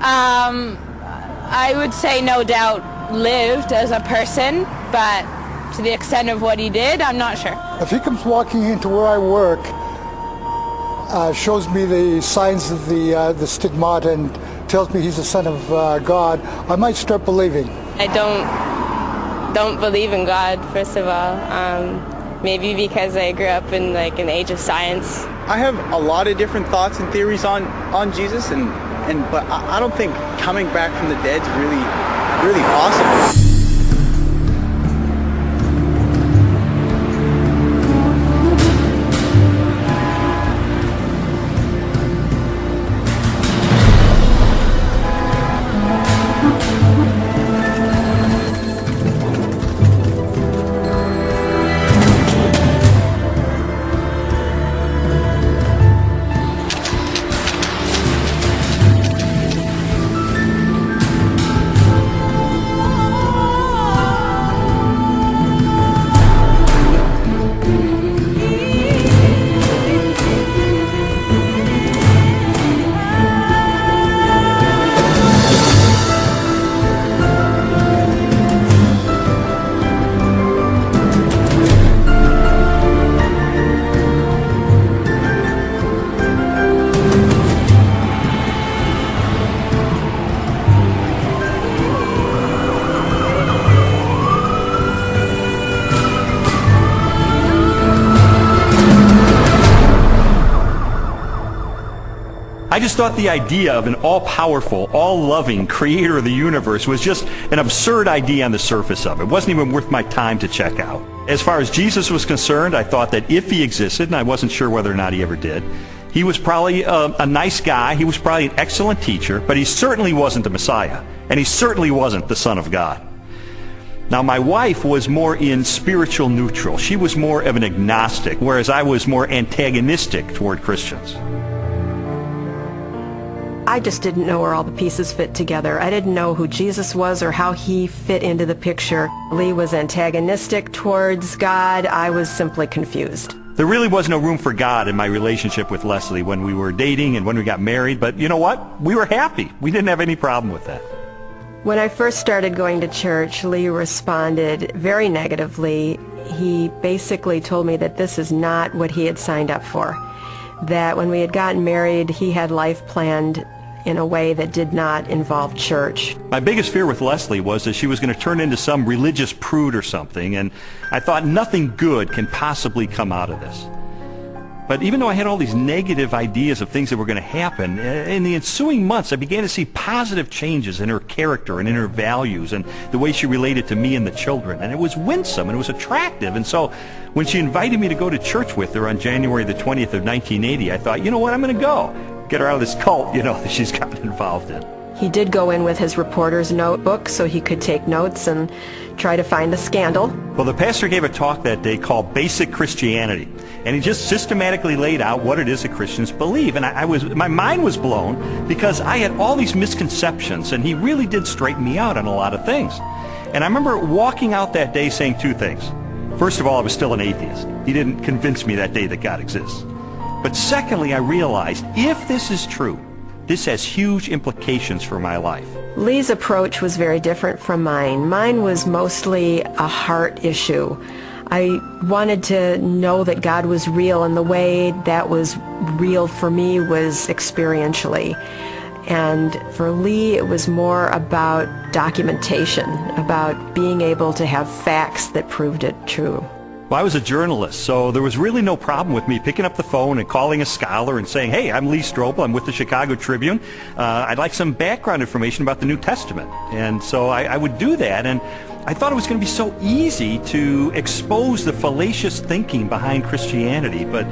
I would say no doubt lived as a person, but to the extent of what he did, I'm not sure. If he comes walking into where I work, shows me the signs of the stigmata and tells me he's the son of God, I might start believing. I don't believe in God, first of all. Maybe because I grew up in like an age of science. I have a lot of different thoughts and theories on Jesus, but I don't think coming back from the dead is really possible. I just thought the idea of an all-powerful, all-loving creator of the universe was just an absurd idea on the surface of it. It wasn't even worth my time to check out. As far as Jesus was concerned, I thought that if he existed, and I wasn't sure whether or not he ever did, he was probably a nice guy, he was probably an excellent teacher, but he certainly wasn't the Messiah, and he certainly wasn't the Son of God. Now, my wife was more in spiritual neutral. She was more of an agnostic, whereas I was more antagonistic toward Christians. I just didn't know where all the pieces fit together. I didn't know who Jesus was or how he fit into the picture. Lee was antagonistic towards God. I was simply confused. There really was no room for God in my relationship with Leslie when we were dating and when we got married, but you know what? We were happy. We didn't have any problem with that. When I first started going to church, Lee responded very negatively. He basically told me that this is not what he had signed up for. That when we had gotten married, he had life planned in a way that did not involve church. My biggest fear with Leslie was that she was going to turn into some religious prude or something, and I thought nothing good can possibly come out of this. But even though I had all these negative ideas of things that were going to happen, in the ensuing months I began to see positive changes in her character and in her values and the way she related to me and the children. And it was winsome and it was attractive. And so when she invited me to go to church with her on January the 20th of 1980, I thought, you know what, I'm going to go. Get her out of this cult, that she's gotten involved in. He did go in with his reporter's notebook so he could take notes and try to find the scandal. Well, the pastor gave a talk that day called Basic Christianity, and he just systematically laid out what it is that Christians believe. And my mind was blown because I had all these misconceptions, and he really did straighten me out on a lot of things. And I remember walking out that day saying two things. First of all, I was still an atheist. He didn't convince me that day that God exists. But secondly, I realized if this is true, this has huge implications for my life. Lee's approach was very different from mine. Mine was mostly a heart issue. I wanted to know that God was real, and the way that was real for me was experientially. And for Lee, it was more about documentation, about being able to have facts that proved it true. Well, I was a journalist, so there was really no problem with me picking up the phone and calling a scholar and saying, hey, I'm Lee Strobel, I'm with the Chicago Tribune. I'd like some background information about the New Testament. And so I would do that, and I thought it was going to be so easy to expose the fallacious thinking behind Christianity. But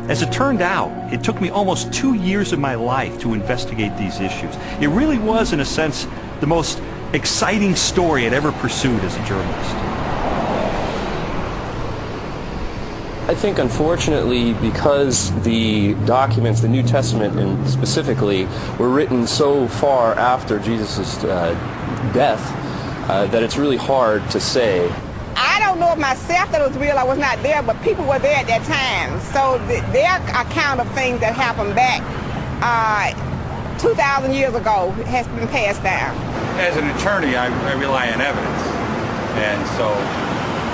as it turned out, it took me almost 2 years of my life to investigate these issues. It really was, in a sense, the most exciting story I'd ever pursued as a journalist. I think, unfortunately, because the documents, the New Testament and specifically, were written so far after Jesus' death, that it's really hard to say. I don't know if myself that was real, I was not there, but people were there at that time. So their account of things that happened back 2,000 years ago has been passed down. As an attorney, I rely on evidence. And so,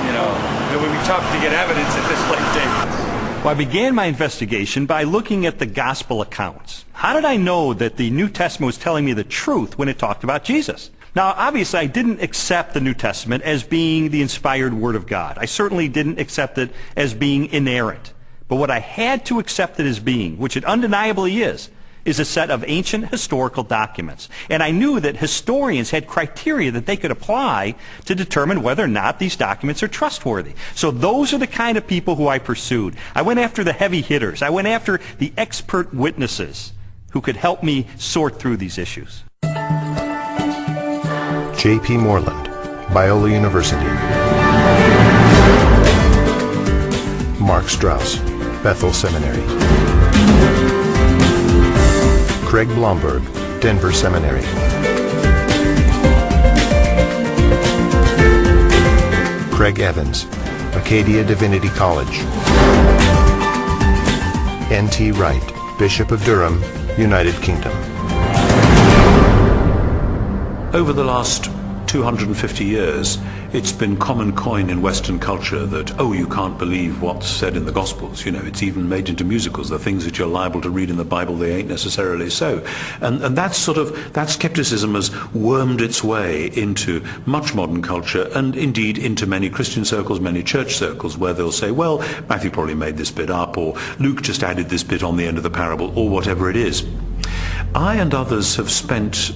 you know, it would be tough to get evidence at this late date. Well, I began my investigation by looking at the gospel accounts. How did I know that the New Testament was telling me the truth when it talked about Jesus? Now, obviously, I didn't accept the New Testament as being the inspired Word of God. I certainly didn't accept it as being inerrant. But what I had to accept it as being, which it undeniably is a set of ancient historical documents. And I knew that historians had criteria that they could apply to determine whether or not these documents are trustworthy. So those are the kind of people who I pursued. I went after the heavy hitters. I went after the expert witnesses who could help me sort through these issues. J.P. Moreland, Biola University. Mark Strauss, Bethel Seminary. Craig Blomberg, Denver Seminary. Craig Evans, Acadia Divinity College. N.T. Wright, Bishop of Durham, United Kingdom. Over the last 250 years, it's been common coin in Western culture that, oh, you can't believe what's said in the Gospels. You know, it's even made into musicals. The things that you're liable to read in the Bible, they ain't necessarily so. And that skepticism has wormed its way into much modern culture, and indeed into many Christian circles, many church circles, where they'll say, well, Matthew probably made this bit up, or Luke just added this bit on the end of the parable, or whatever it is. I and others have spent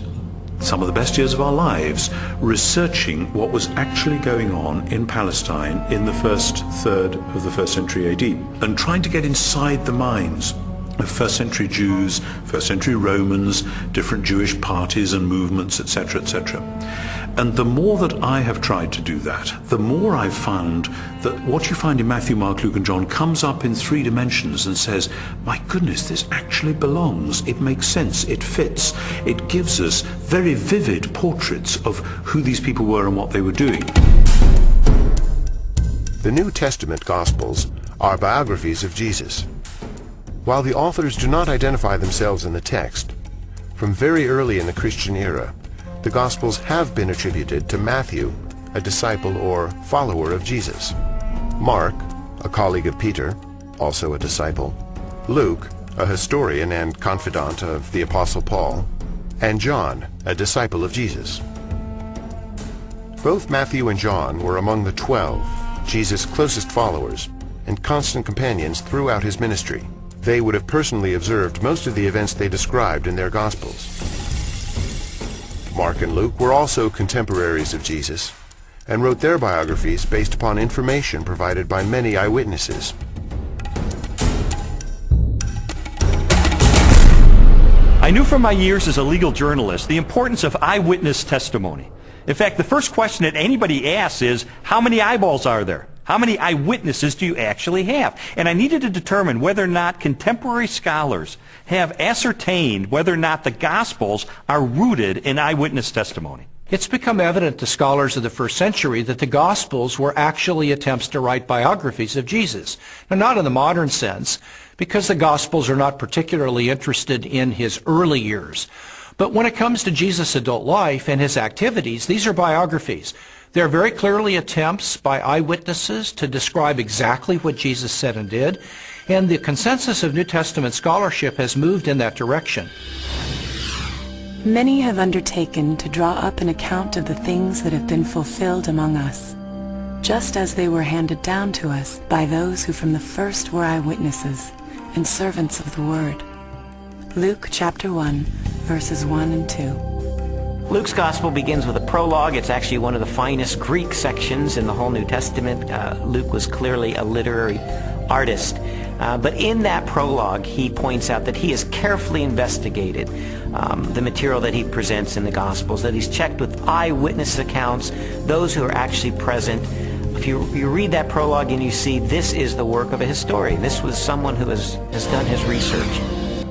some of the best years of our lives researching what was actually going on in Palestine in the first third of the 1st century AD, and trying to get inside the minds of 1st century Jews, 1st century Romans, different Jewish parties and movements, etc., etc. And the more that I have tried to do that, the more I've found that what you find in Matthew, Mark, Luke and John comes up in 3 dimensions and says, my goodness, this actually belongs, it makes sense, it fits, it gives us very vivid portraits of who these people were and what they were doing. The New Testament Gospels are biographies of Jesus. While the authors do not identify themselves in the text, from very early in the Christian era, the Gospels have been attributed to Matthew, a disciple or follower of Jesus, Mark, a colleague of Peter, also a disciple, Luke, a historian and confidant of the Apostle Paul, and John, a disciple of Jesus. Both Matthew and John were among the 12, Jesus' closest followers, and constant companions throughout his ministry. They would have personally observed most of the events they described in their Gospels. Mark and Luke were also contemporaries of Jesus and wrote their biographies based upon information provided by many eyewitnesses. I knew from my years as a legal journalist the importance of eyewitness testimony. In fact, the first question that anybody asks is, how many eyeballs are there? How many eyewitnesses do you actually have? And I needed to determine whether or not contemporary scholars have ascertained whether or not the Gospels are rooted in eyewitness testimony. It's become evident to scholars of the 1st century that the Gospels were actually attempts to write biographies of Jesus. Now, not in the modern sense, because the Gospels are not particularly interested in his early years. But when it comes to Jesus' adult life and his activities, these are biographies. They're very clearly attempts by eyewitnesses to describe exactly what Jesus said and did, and the consensus of New Testament scholarship has moved in that direction. Many have undertaken to draw up an account of the things that have been fulfilled among us, just as they were handed down to us by those who from the first were eyewitnesses and servants of the Word. Luke chapter 1, verses 1 and 2. Luke's Gospel begins with a prologue. It's actually one of the finest Greek sections in the whole New Testament. Luke was clearly a literary artist. But in that prologue, he points out that he has carefully investigated the material that he presents in the Gospels, that he's checked with eyewitness accounts, those who are actually present. If you read that prologue and you see this is the work of a historian, this was someone who has done his research.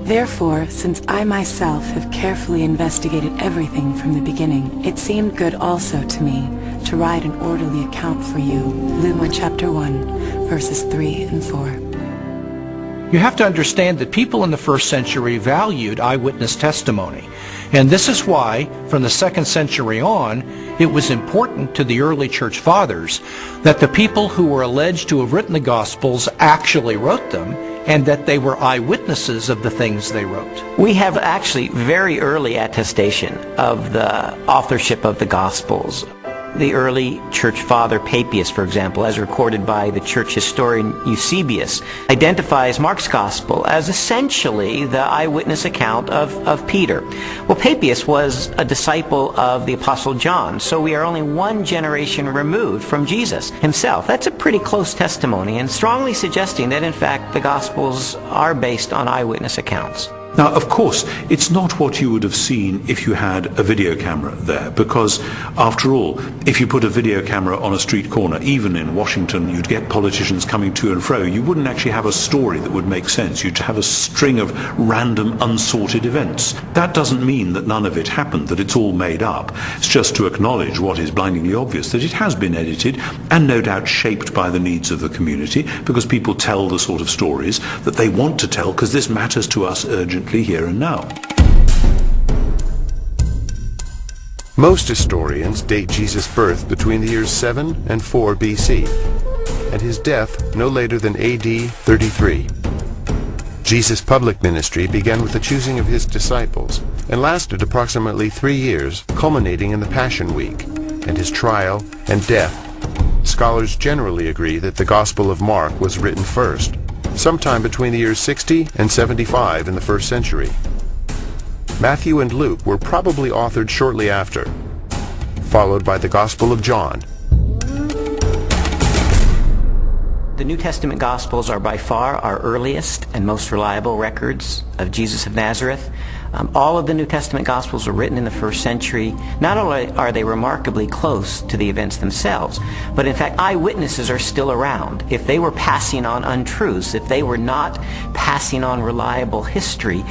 Therefore, since I myself have carefully investigated everything from the beginning, it seemed good also to me to write an orderly account for you. Luke chapter 1, verses 3 and 4. You have to understand that people in the first century valued eyewitness testimony. And this is why, from the 2nd century on, it was important to the early church fathers that the people who were alleged to have written the Gospels actually wrote them, and that they were eyewitnesses of the things they wrote. We have actually very early attestation of the authorship of the Gospels. The early church father Papias, for example, as recorded by the church historian Eusebius, identifies Mark's Gospel as essentially the eyewitness account of Peter. Well, Papias was a disciple of the Apostle John, so we are only one generation removed from Jesus himself. That's a pretty close testimony, and strongly suggesting that, in fact, the Gospels are based on eyewitness accounts. Now, of course, it's not what you would have seen if you had a video camera there, because, after all, if you put a video camera on a street corner, even in Washington, you'd get politicians coming to and fro. You wouldn't actually have a story that would make sense. You'd have a string of random, unsorted events. That doesn't mean that none of it happened, that it's all made up. It's just to acknowledge what is blindingly obvious, that it has been edited and no doubt shaped by the needs of the community, because people tell the sort of stories that they want to tell, because this matters to us urgently here and now. Most historians date Jesus' birth between the years 7 and 4 BC, and his death no later than AD 33. Jesus' public ministry began with the choosing of his disciples and lasted approximately 3 years, culminating in the Passion Week and his trial and death. Scholars generally agree that the Gospel of Mark was written first, sometime between the years 60 and 75 in the 1st century. Matthew and Luke were probably authored shortly after, followed by the Gospel of John. The New Testament Gospels are by far our earliest and most reliable records of Jesus of Nazareth. All of the New Testament Gospels were written in the 1st century. Not only are they remarkably close to the events themselves, but in fact eyewitnesses are still around. If they were passing on untruths, if they were not passing on reliable history,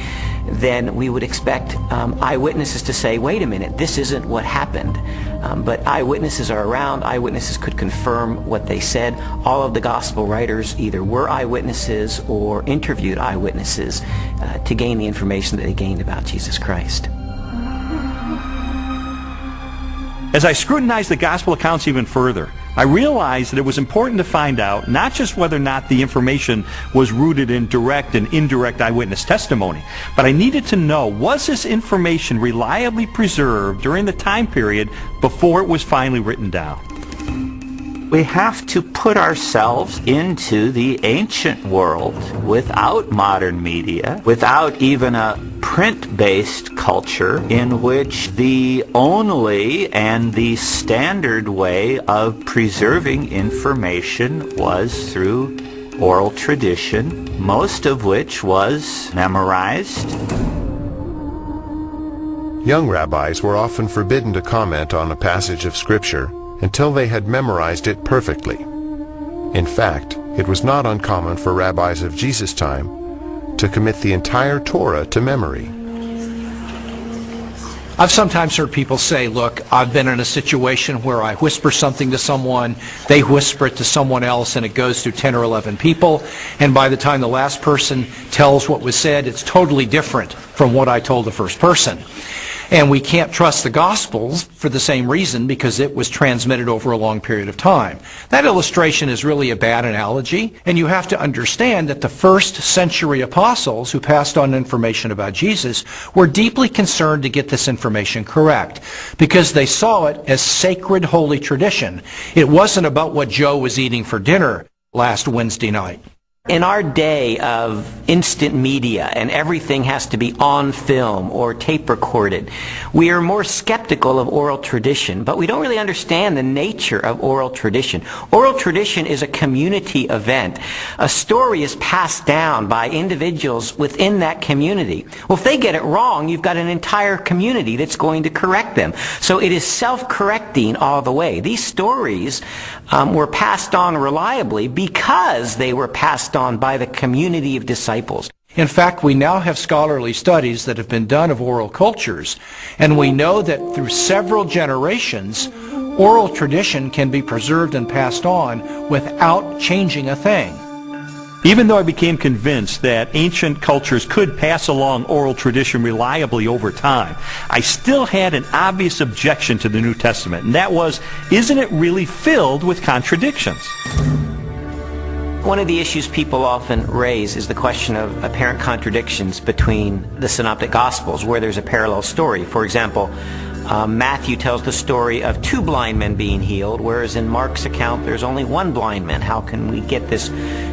then we would expect eyewitnesses to say, wait a minute, this isn't what happened. But eyewitnesses are around. Eyewitnesses could confirm what they said. All of the gospel writers either were eyewitnesses or interviewed eyewitnesses to gain the information that they gained about Jesus Christ. As I scrutinized the gospel accounts even further, I realized that it was important to find out not just whether or not the information was rooted in direct and indirect eyewitness testimony, but I needed to know, was this information reliably preserved during the time period before it was finally written down? We have to put ourselves into the ancient world without modern media, without even a print-based culture in which the only and the standard way of preserving information was through oral tradition, most of which was memorized. Young rabbis were often forbidden to comment on a passage of Scripture until they had memorized it perfectly. In fact, it was not uncommon for rabbis of Jesus' time to commit the entire Torah to memory. I've sometimes heard people say, look, I've been in a situation where I whisper something to someone, they whisper it to someone else, and it goes through 10 or 11 people, and by the time the last person tells what was said, it's totally different from what I told the first person. And we can't trust the Gospels for the same reason, because it was transmitted over a long period of time. That illustration is really a bad analogy, and you have to understand that the 1st century apostles who passed on information about Jesus were deeply concerned to get this information correct, because they saw it as sacred holy tradition. It wasn't about what Joe was eating for dinner last Wednesday night. In our day of instant media and everything has to be on film or tape recorded, we are more skeptical of oral tradition, but we don't really understand the nature of oral tradition. Oral tradition is a community event. A story is passed down by individuals within that community. Well, if they get it wrong, you've got an entire community that's going to correct them. So it is self-correcting all the way. These stories were passed on reliably because they were passed on by the community of disciples. In fact, we now have scholarly studies that have been done of oral cultures, and we know that through several generations, oral tradition can be preserved and passed on without changing a thing. Even though I became convinced that ancient cultures could pass along oral tradition reliably over time, I still had an obvious objection to the New Testament, and that was, isn't it really filled with contradictions? One of the issues people often raise is the question of apparent contradictions between the Synoptic Gospels, where there's a parallel story. For example, Matthew tells the story of 2 blind men being healed, whereas in Mark's account there's only 1 blind man. How can we get this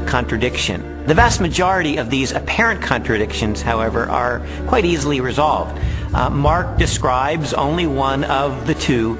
contradiction? The vast majority of these apparent contradictions, however, are quite easily resolved. Mark describes only one of the 2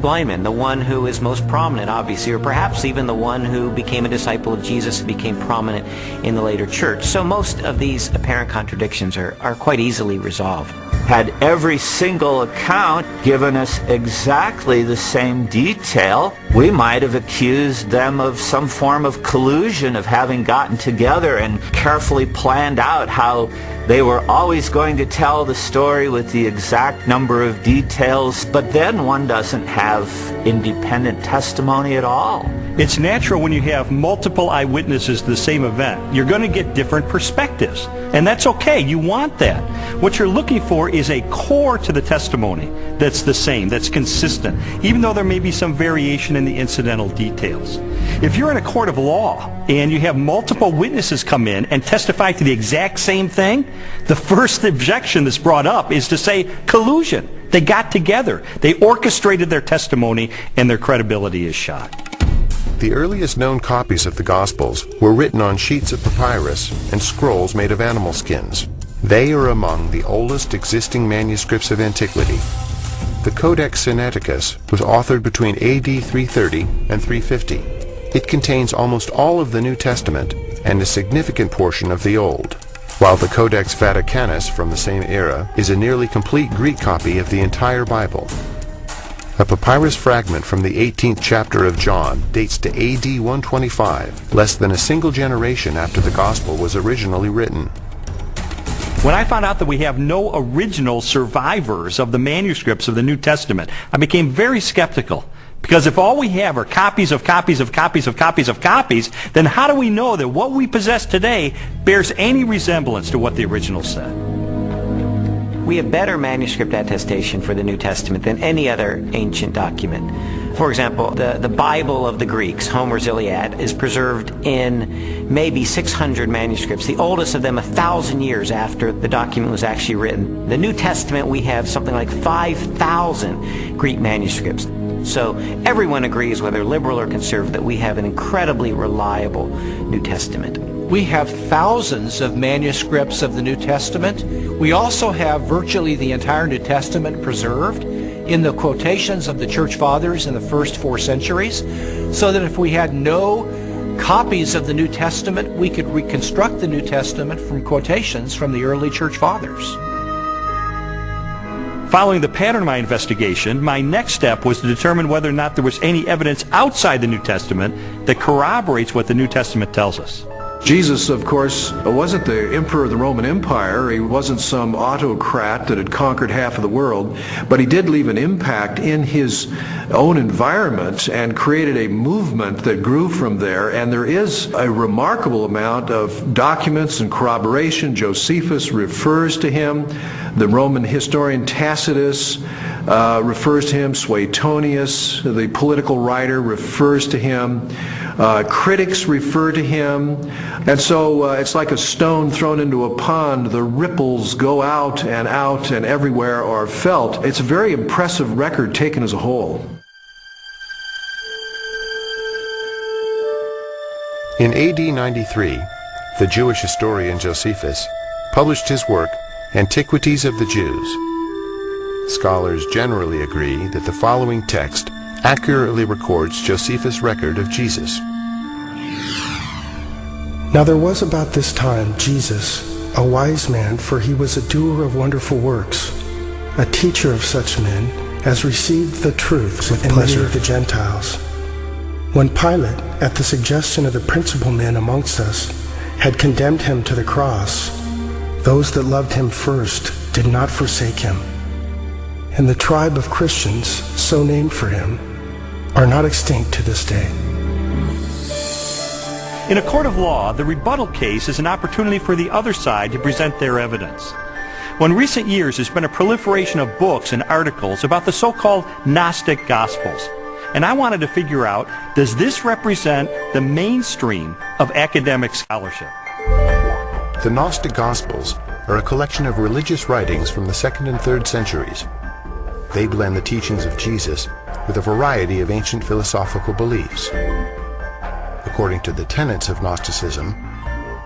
blind men, the one who is most prominent, obviously, or perhaps even the one who became a disciple of Jesus and became prominent in the later church. So most of these apparent contradictions are quite easily resolved. Had every single account given us exactly the same detail, we might have accused them of some form of collusion, of having gotten together and carefully planned out how they were always going to tell the story with the exact number of details, but then one doesn't have independent testimony at all. It's natural when you have multiple eyewitnesses to the same event. You're going to get different perspectives, and that's okay. You want that. What you're looking for is a core to the testimony that's the same, that's consistent, even though there may be some variation in the incidental details. If you're in a court of law and you have multiple witnesses come in and testify to the exact same thing, the first objection that's brought up is to say collusion. They got together. They orchestrated their testimony, and their credibility is shot. The earliest known copies of the Gospels were written on sheets of papyrus and scrolls made of animal skins. They are among the oldest existing manuscripts of antiquity. The Codex Sinaiticus was authored between AD 330 and 350. It contains almost all of the New Testament and a significant portion of the Old, while the Codex Vaticanus from the same era is a nearly complete Greek copy of the entire Bible. A papyrus fragment from the 18th chapter of John dates to AD 125, less than a single generation after the Gospel was originally written. When I found out that we have no original survivors of the manuscripts of the New Testament, I became very skeptical. Because if all we have are copies of copies of copies of copies of copies, then how do we know that what we possess today bears any resemblance to what the original said? We have better manuscript attestation for the New Testament than any other ancient document. For example, the Bible of the Greeks, Homer's Iliad, is preserved in maybe 600 manuscripts, the oldest of them 1,000 years after the document was actually written. The New Testament, we have something like 5,000 Greek manuscripts. So everyone agrees, whether liberal or conservative, that we have an incredibly reliable New Testament. We have thousands of manuscripts of the New Testament. We also have virtually the entire New Testament preserved in the quotations of the Church Fathers in the first 4 centuries, so that if we had no copies of the New Testament, we could reconstruct the New Testament from quotations from the early Church Fathers. Following the pattern of my investigation, my next step was to determine whether or not there was any evidence outside the New Testament that corroborates what the New Testament tells us. Jesus, of course, wasn't the emperor of the Roman Empire. He wasn't some autocrat that had conquered half of the world, but he did leave an impact in his own environment and created a movement that grew from there. And there is a remarkable amount of documents and corroboration. Josephus refers to him. The Roman historian Tacitus refers to him. Suetonius, the political writer, refers to him. Critics refer to him. And so it's like a stone thrown into a pond. The ripples go out and everywhere are felt. It's a very impressive record taken as a whole. In AD 93, the Jewish historian Josephus published his work, Antiquities of the Jews. Scholars generally agree that the following text accurately records Josephus' record of Jesus. Now there was about this time Jesus, a wise man, for he was a doer of wonderful works, a teacher of such men as received the truth with pleasure of the Gentiles. When Pilate, at the suggestion of the principal men amongst us, had condemned him to the cross, those that loved him first did not forsake him. And the tribe of Christians, so named for him, are not extinct to this day. In a court of law, the rebuttal case is an opportunity for the other side to present their evidence. Well, in recent years, there's been a proliferation of books and articles about the so-called Gnostic Gospels. And I wanted to figure out, does this represent the mainstream of academic scholarship? The Gnostic Gospels are a collection of religious writings from the 2nd and 3rd centuries. They blend the teachings of Jesus with a variety of ancient philosophical beliefs. According to the tenets of Gnosticism,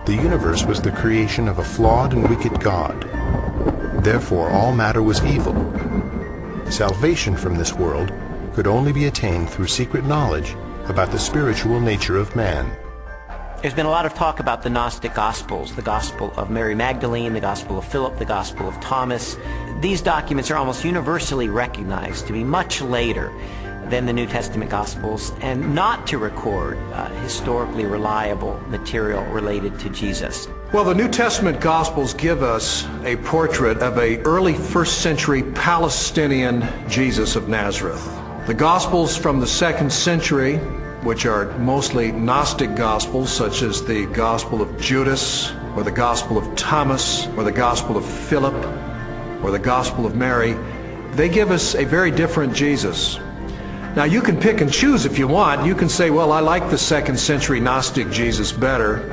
the universe was the creation of a flawed and wicked God. Therefore, all matter was evil. Salvation from this world could only be attained through secret knowledge about the spiritual nature of man. There's been a lot of talk about the Gnostic Gospels, the Gospel of Mary Magdalene, the Gospel of Philip, the Gospel of Thomas. These documents are almost universally recognized to be much later than the New Testament Gospels and not to record historically reliable material related to Jesus. Well, the New Testament Gospels give us a portrait of an early 1st century Palestinian Jesus of Nazareth. The Gospels from the 2nd century, which are mostly Gnostic Gospels, such as the Gospel of Judas, or the Gospel of Thomas, or the Gospel of Philip, or the Gospel of Mary, they give us a very different Jesus. Now, you can pick and choose if you want. You can say, well, I like the 2nd century Gnostic Jesus better.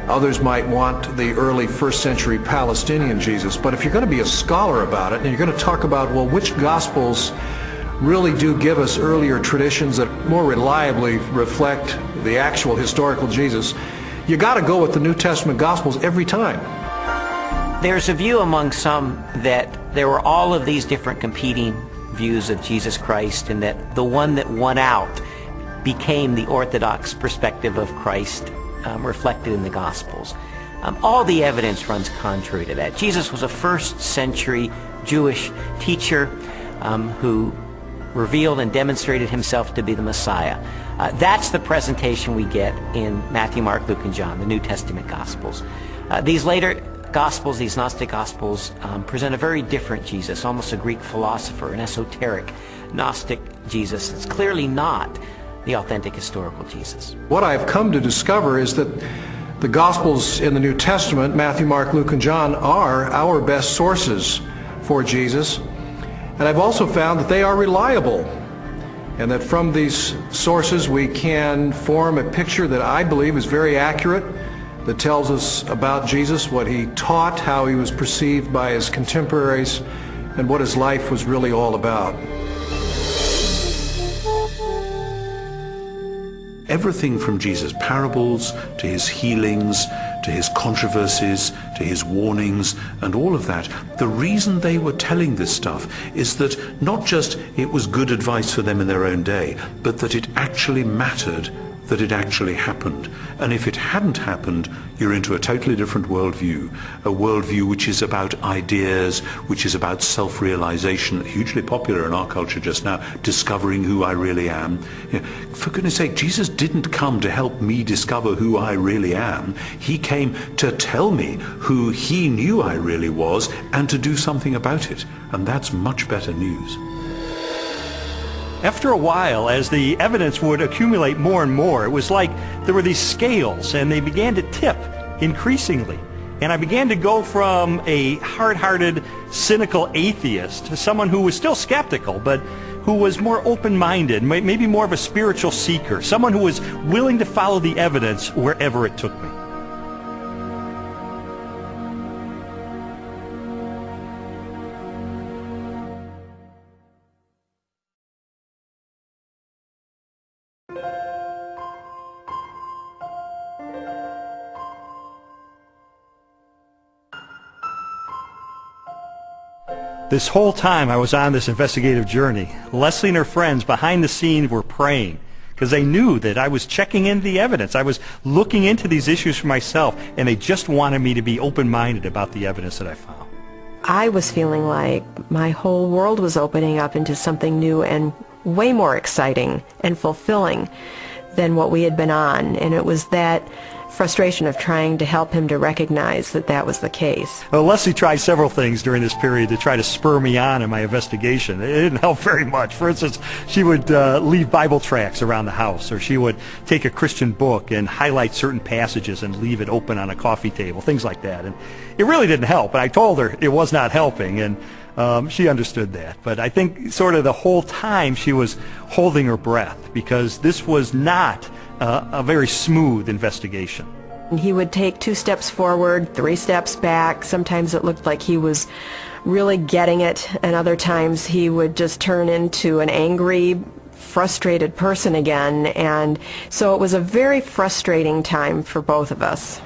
Others might want the early 1st century Palestinian Jesus. But if you're going to be a scholar about it, and you're going to talk about, well, which Gospels really do give us earlier traditions that more reliably reflect the actual historical Jesus, you got to go with the New Testament Gospels every time. There's a view among some that there were all of these different competing views of Jesus Christ, and that the one that won out became the orthodox perspective of Christ reflected in the Gospels. All the evidence runs contrary to that. Jesus was a 1st century Jewish teacher who revealed and demonstrated himself to be the Messiah. That's the presentation we get in Matthew, Mark, Luke, and John, the New Testament Gospels. These later Gospels, these Gnostic Gospels, present a very different Jesus, almost a Greek philosopher, an esoteric Gnostic Jesus. It's clearly not the authentic historical Jesus. What I've come to discover is that the Gospels in the New Testament, Matthew, Mark, Luke, and John, are our best sources for Jesus. And I've also found that they are reliable, and that from these sources we can form a picture that I believe is very accurate, that tells us about Jesus, what he taught, how he was perceived by his contemporaries, and what his life was really all about. Everything from Jesus' parables to his healings, to his controversies, to his warnings, and all of that, the reason they were telling this stuff is that not just it was good advice for them in their own day, but that it actually mattered, that it actually happened. And if it hadn't happened, you're into a totally different worldview, a worldview which is about ideas, which is about self-realization, hugely popular in our culture just now, discovering who I really am. You know, for goodness sake, Jesus didn't come to help me discover who I really am. He came to tell me who he knew I really was and to do something about it. And that's much better news. After a while, as the evidence would accumulate more and more, it was like there were these scales and they began to tip increasingly. And I began to go from a hard-hearted, cynical atheist to someone who was still skeptical, but who was more open-minded, maybe more of a spiritual seeker, someone who was willing to follow the evidence wherever it took me. This whole time I was on this investigative journey, Leslie and her friends behind the scenes were praying because they knew that I was checking into the evidence. I was looking into these issues for myself, and they just wanted me to be open-minded about the evidence that I found. I was feeling like my whole world was opening up into something new and way more exciting and fulfilling than what we had been on. And it was that frustration of trying to help him to recognize that that was the case. Well, Leslie tried several things during this period to try to spur me on in my investigation. It didn't help very much. For instance, she would leave Bible tracts around the house, or she would take a Christian book and highlight certain passages and leave it open on a coffee table, things like that. And it really didn't help. And I told her it was not helping, and she understood that. But I think sort of the whole time she was holding her breath, because this was not a very smooth investigation. He would take 2 steps forward, 3 steps back. Sometimes it looked like he was really getting it, and other times he would just turn into an angry, frustrated person again. And so it was a very frustrating time for both of us.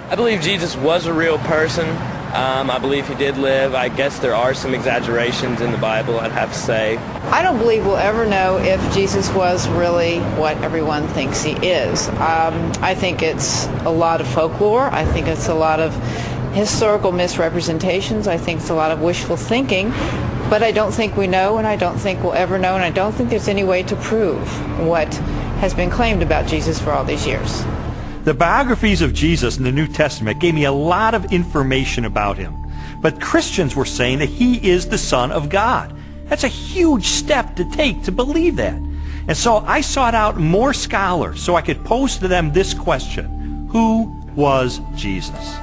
I believe Jesus was a real person. I believe he did live. I guess there are some exaggerations in the Bible, I'd have to say. I don't believe we'll ever know if Jesus was really what everyone thinks he is. I think it's a lot of folklore. I think it's a lot of historical misrepresentations. I think it's a lot of wishful thinking. But I don't think we know, and I don't think we'll ever know, and I don't think there's any way to prove what has been claimed about Jesus for all these years. The biographies of Jesus in the New Testament gave me a lot of information about him. But Christians were saying that he is the Son of God. That's a huge step to take to believe that. And so I sought out more scholars so I could pose to them this question: who was Jesus?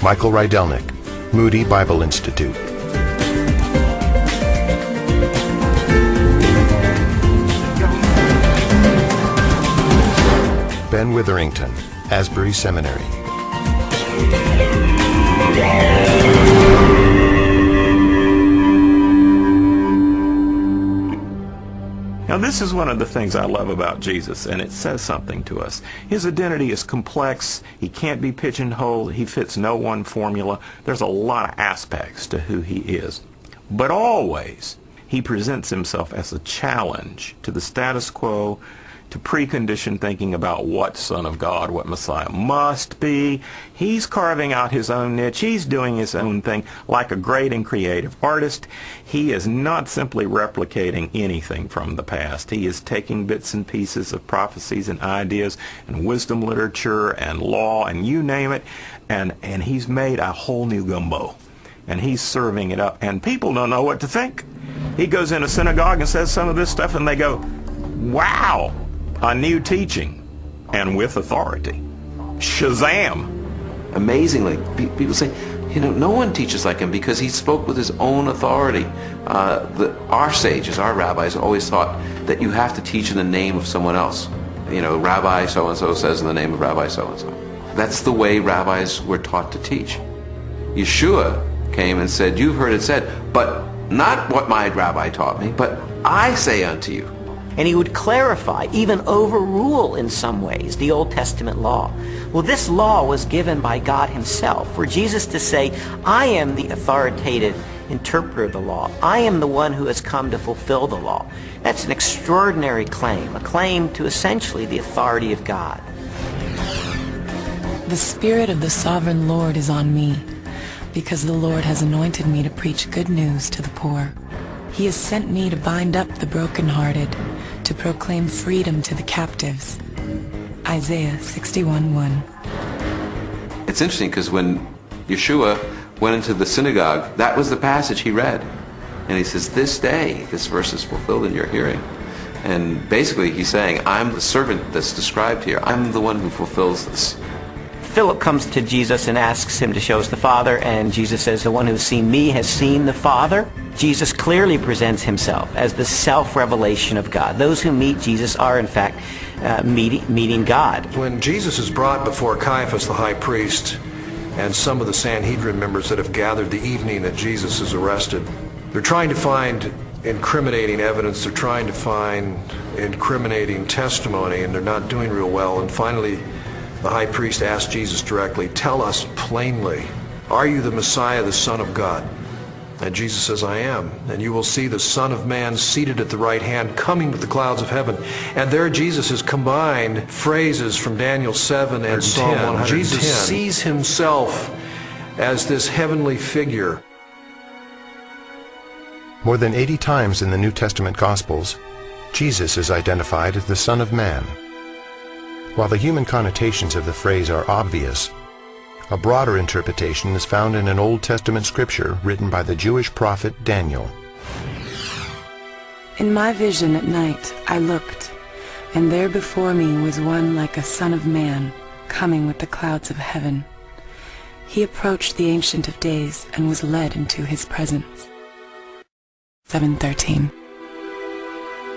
Michael Rydelnik, Moody Bible Institute. Ben Witherington, Asbury Seminary. Now, this is one of the things I love about Jesus, and it says something to us. His identity is complex. He can't be pigeonholed. He fits no one formula. There's a lot of aspects to who he is. But always, he presents himself as a challenge to the status quo, to preconditioned thinking about what Son of God, what Messiah must be. He's carving out his own niche. He's doing his own thing like a great and creative artist. He is not simply replicating anything from the past. He is taking bits and pieces of prophecies and ideas and wisdom literature and law and you name it, and he's made a whole new gumbo. And he's serving it up, and people don't know what to think. He goes in a synagogue and says some of this stuff, and they go, wow, a new teaching, and with authority. Shazam! Amazingly, people say, no one teaches like him because he spoke with his own authority. Our sages, our rabbis, always thought that you have to teach in the name of someone else. Rabbi so-and-so says in the name of Rabbi so-and-so. That's the way rabbis were taught to teach. Yeshua came and said, you've heard it said, but not what my rabbi taught me, but I say unto you. And he would clarify, even overrule in some ways, the Old Testament law. Well, this law was given by God himself, for Jesus to say, I am the authoritative interpreter of the law. I am the one who has come to fulfill the law. That's an extraordinary claim, a claim to essentially the authority of God. The Spirit of the Sovereign Lord is on me, because the Lord has anointed me to preach good news to the poor. He has sent me to bind up the brokenhearted, to proclaim freedom to the captives. Isaiah 61:1. It's interesting because when Yeshua went into the synagogue, that was the passage he read. And he says, this day, this verse is fulfilled in your hearing. And basically he's saying, I'm the servant that's described here. I'm the one who fulfills this. Philip comes to Jesus and asks him to show us the Father, and Jesus says, the one who has seen me has seen the Father. Jesus clearly presents himself as the self-revelation of God. Those who meet Jesus are, in fact, meeting God. When Jesus is brought before Caiaphas, the high priest, and some of the Sanhedrin members that have gathered the evening that Jesus is arrested, they're trying to find incriminating evidence, they're trying to find incriminating testimony, and they're not doing real well. And finally, the high priest asked Jesus directly, tell us plainly, are you the Messiah, the Son of God? And Jesus says, I am. And you will see the Son of Man seated at the right hand, coming with the clouds of heaven. And there Jesus has combined phrases from Daniel 7 and Psalm 110. Jesus sees himself as this heavenly figure. More than 80 times in the New Testament Gospels, Jesus is identified as the Son of Man. While the human connotations of the phrase are obvious, a broader interpretation is found in an Old Testament scripture written by the Jewish prophet Daniel. In my vision at night I looked, and there before me was one like a son of man, coming with the clouds of heaven. He approached the Ancient of Days and was led into his presence. 7:13.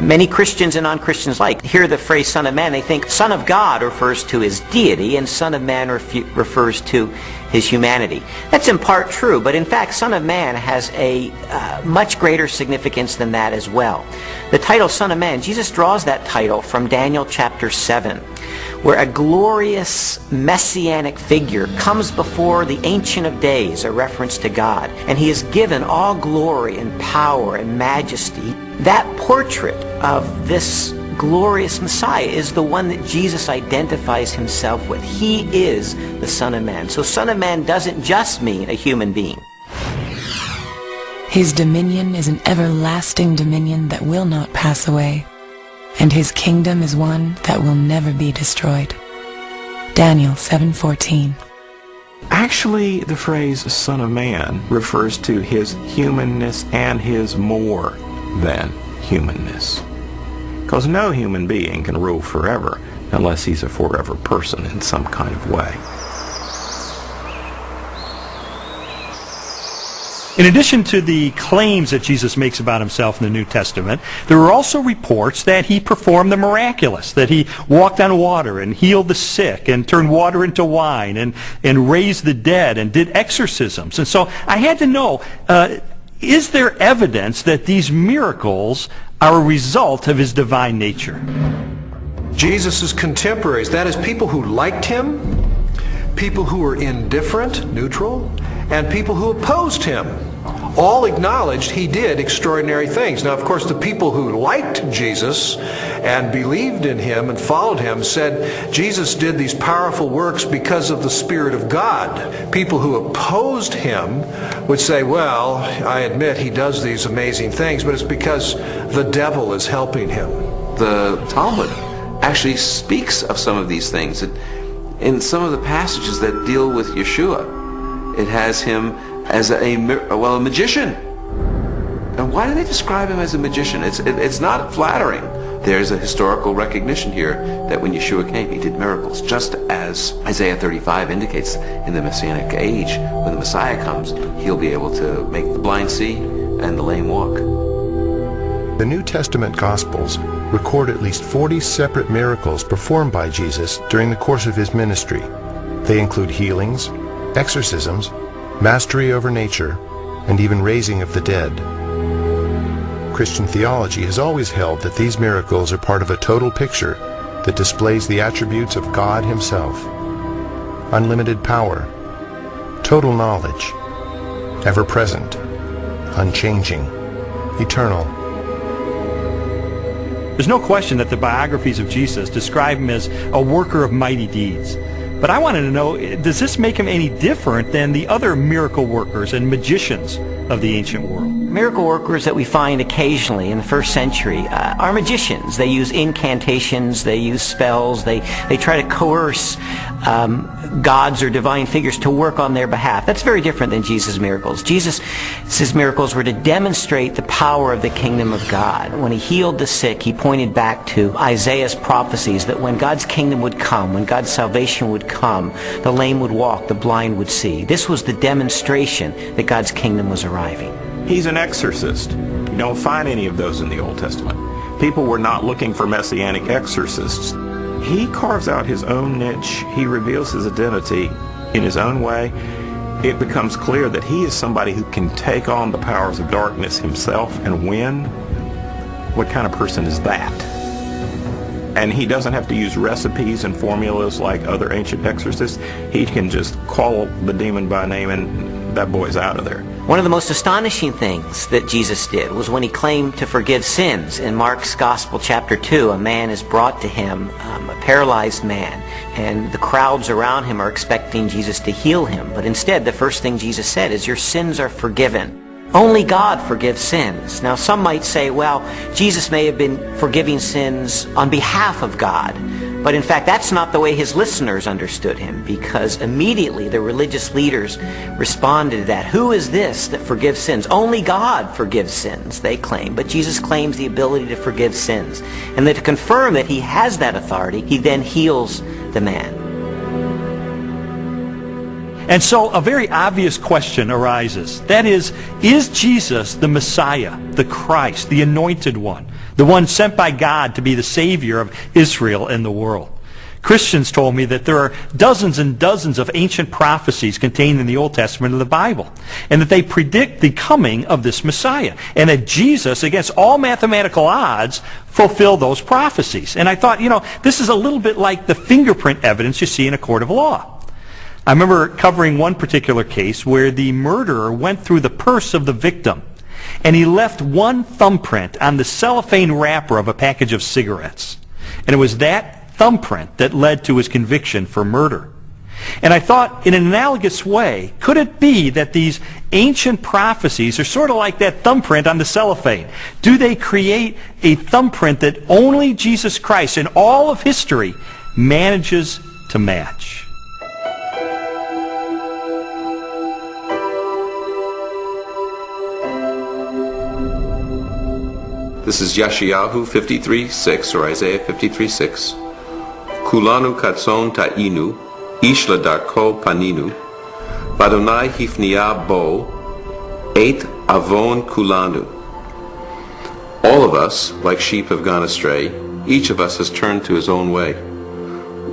Many Christians and non-Christians alike hear the phrase Son of Man, they think Son of God refers to his deity and Son of Man refers to his humanity. That's in part true, but in fact Son of Man has a much greater significance than that as well. The title Son of Man, Jesus draws that title from Daniel chapter 7, where a glorious messianic figure comes before the Ancient of Days, a reference to God, and he is given all glory and power and majesty. That portrait of this glorious Messiah is the one that Jesus identifies himself with. He is the Son of Man. So Son of Man doesn't just mean a human being. His dominion is an everlasting dominion that will not pass away, and his kingdom is one that will never be destroyed. Daniel 7:14. Actually, the phrase Son of Man refers to his humanness and his more than humanness. Because no human being can rule forever unless he's a forever person in some kind of way. In addition to the claims that Jesus makes about himself in the New Testament, there are also reports that he performed the miraculous, that he walked on water and healed the sick and turned water into wine and raised the dead and did exorcisms. And so I had to know, is there evidence that these miracles are a result of his divine nature? Jesus' contemporaries, that is, people who liked him, people who were indifferent, neutral, and people who opposed him, all acknowledged he did extraordinary things. Now, of course, the people who liked Jesus and believed in him and followed him said Jesus did these powerful works because of the Spirit of God. People who opposed him would say, well, I admit he does these amazing things, but it's because the devil is helping him. The Talmud actually speaks of some of these things. In some of the passages that deal with Yeshua, it has him as a magician. And why do they describe him as a magician? It's not flattering. There's a historical recognition here that when Yeshua came, he did miracles, just as Isaiah 35 indicates in the Messianic age. When the Messiah comes, he'll be able to make the blind see and the lame walk. The New Testament Gospels record at least 40 separate miracles performed by Jesus during the course of his ministry. They include healings, exorcisms, mastery over nature, and even raising of the dead. Christian theology has always held that these miracles are part of a total picture that displays the attributes of God himself: unlimited power, total knowledge, ever-present, unchanging, eternal. There's no question that the biographies of Jesus describe him as a worker of mighty deeds. But I wanted to know, does this make him any different than the other miracle workers and magicians of the ancient world? Miracle workers that we find occasionally in the first century are magicians. They use incantations, they use spells, they try to coerce gods or divine figures to work on their behalf. That's very different than Jesus' miracles. Jesus' miracles were to demonstrate the power of the kingdom of God. When he healed the sick, he pointed back to Isaiah's prophecies that when God's kingdom would come, when God's salvation would come, the lame would walk, the blind would see. This was the demonstration that God's kingdom was arriving. He's an exorcist. You don't find any of those in the Old Testament. People were not looking for messianic exorcists. He carves out his own niche. He reveals his identity in his own way. It becomes clear that he is somebody who can take on the powers of darkness himself and win. What kind of person is that? And he doesn't have to use recipes and formulas like other ancient exorcists. He can just call the demon by name and that boy's out of there. One of the most astonishing things that Jesus did was when he claimed to forgive sins. In Mark's Gospel, chapter 2, a man is brought to him, a paralyzed man, and the crowds around him are expecting Jesus to heal him. But instead, the first thing Jesus said is, "Your sins are forgiven." Only God forgives sins. Now, some might say, well, Jesus may have been forgiving sins on behalf of God. But in fact, that's not the way his listeners understood him, because immediately the religious leaders responded to that. Who is this that forgives sins? Only God forgives sins, they claim. But Jesus claims the ability to forgive sins. And that to confirm that he has that authority, he then heals the man. And so a very obvious question arises. That is Jesus the Messiah, the Christ, the Anointed One, the one sent by God to be the Savior of Israel and the world? Christians told me that there are dozens and dozens of ancient prophecies contained in the Old Testament of the Bible, and that they predict the coming of this Messiah, and that Jesus, against all mathematical odds, fulfilled those prophecies. And I thought, this is a little bit like the fingerprint evidence you see in a court of law. I remember covering one particular case where the murderer went through the purse of the victim, and he left one thumbprint on the cellophane wrapper of a package of cigarettes. And it was that thumbprint that led to his conviction for murder. And I thought, in an analogous way, could it be that these ancient prophecies are sort of like that thumbprint on the cellophane? Do they create a thumbprint that only Jesus Christ in all of history manages to match? This is Yeshayahu 53:6, or Isaiah 53:6. Kulanu katson ta'inu, ishla darko paninu, vadonai hifnia bo, et avon kulanu. All of us, like sheep, have gone astray. Each of us has turned to his own way.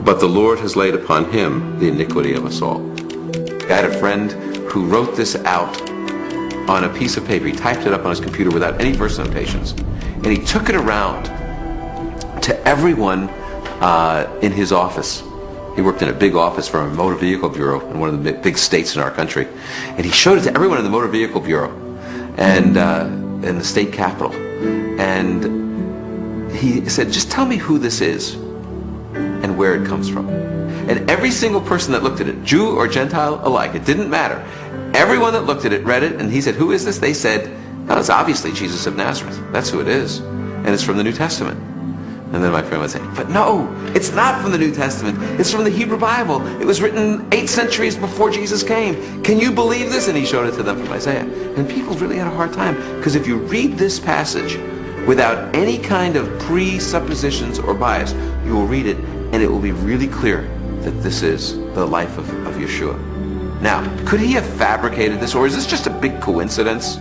But the Lord has laid upon him the iniquity of us all. I had a friend who wrote this out on a piece of paper. He typed it up on his computer without any verse notations. And he took it around to everyone in his office. He worked in a big office for a motor vehicle bureau in one of the big states in our country. And he showed it to everyone in the motor vehicle bureau and in the state capitol. And he said, just tell me who this is and where it comes from. And every single person that looked at it, Jew or Gentile alike, it didn't matter. Everyone that looked at it read it, and he said, who is this? They said, oh, it's obviously Jesus of Nazareth. That's who it is. And it's from the New Testament. And then my friend would say, but no, it's not from the New Testament. It's from the Hebrew Bible. It was written 8 centuries before Jesus came. Can you believe this? And he showed it to them from Isaiah. And people really had a hard time, because if you read this passage without any kind of presuppositions or bias, you will read it, and it will be really clear that this is the life of Yeshua. Now, could he have fabricated this, or is this just a big coincidence?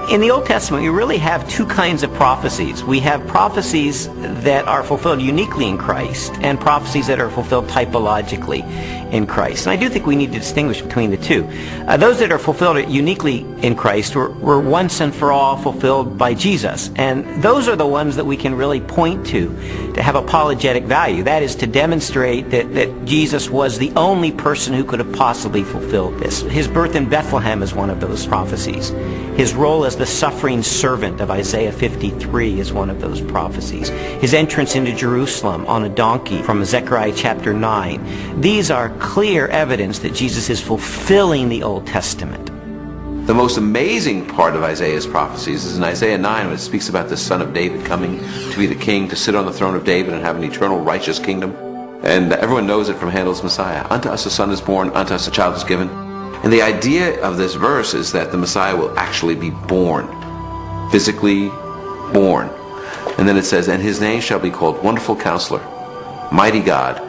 In the Old Testament, we really have two kinds of prophecies. We have prophecies that are fulfilled uniquely in Christ, and prophecies that are fulfilled typologically in Christ. And I do think we need to distinguish between the two. Those that are fulfilled uniquely in Christ were once and for all fulfilled by Jesus. And those are the ones that we can really point to have apologetic value. That is, to demonstrate that Jesus was the only person who could have possibly fulfilled this. His birth in Bethlehem is one of those prophecies. His role as the suffering servant of Isaiah 53 is one of those prophecies. His entrance into Jerusalem on a donkey from Zechariah chapter 9. These are clear evidence that Jesus is fulfilling the Old Testament. The most amazing part of Isaiah's prophecies is in Isaiah 9, when it speaks about the son of David coming to be the king, to sit on the throne of David and have an eternal righteous kingdom. And everyone knows it from Handel's Messiah. Unto us a son is born, unto us a child is given. And the idea of this verse is that the Messiah will actually be born, physically born. And then it says, and his name shall be called Wonderful Counselor, Mighty God,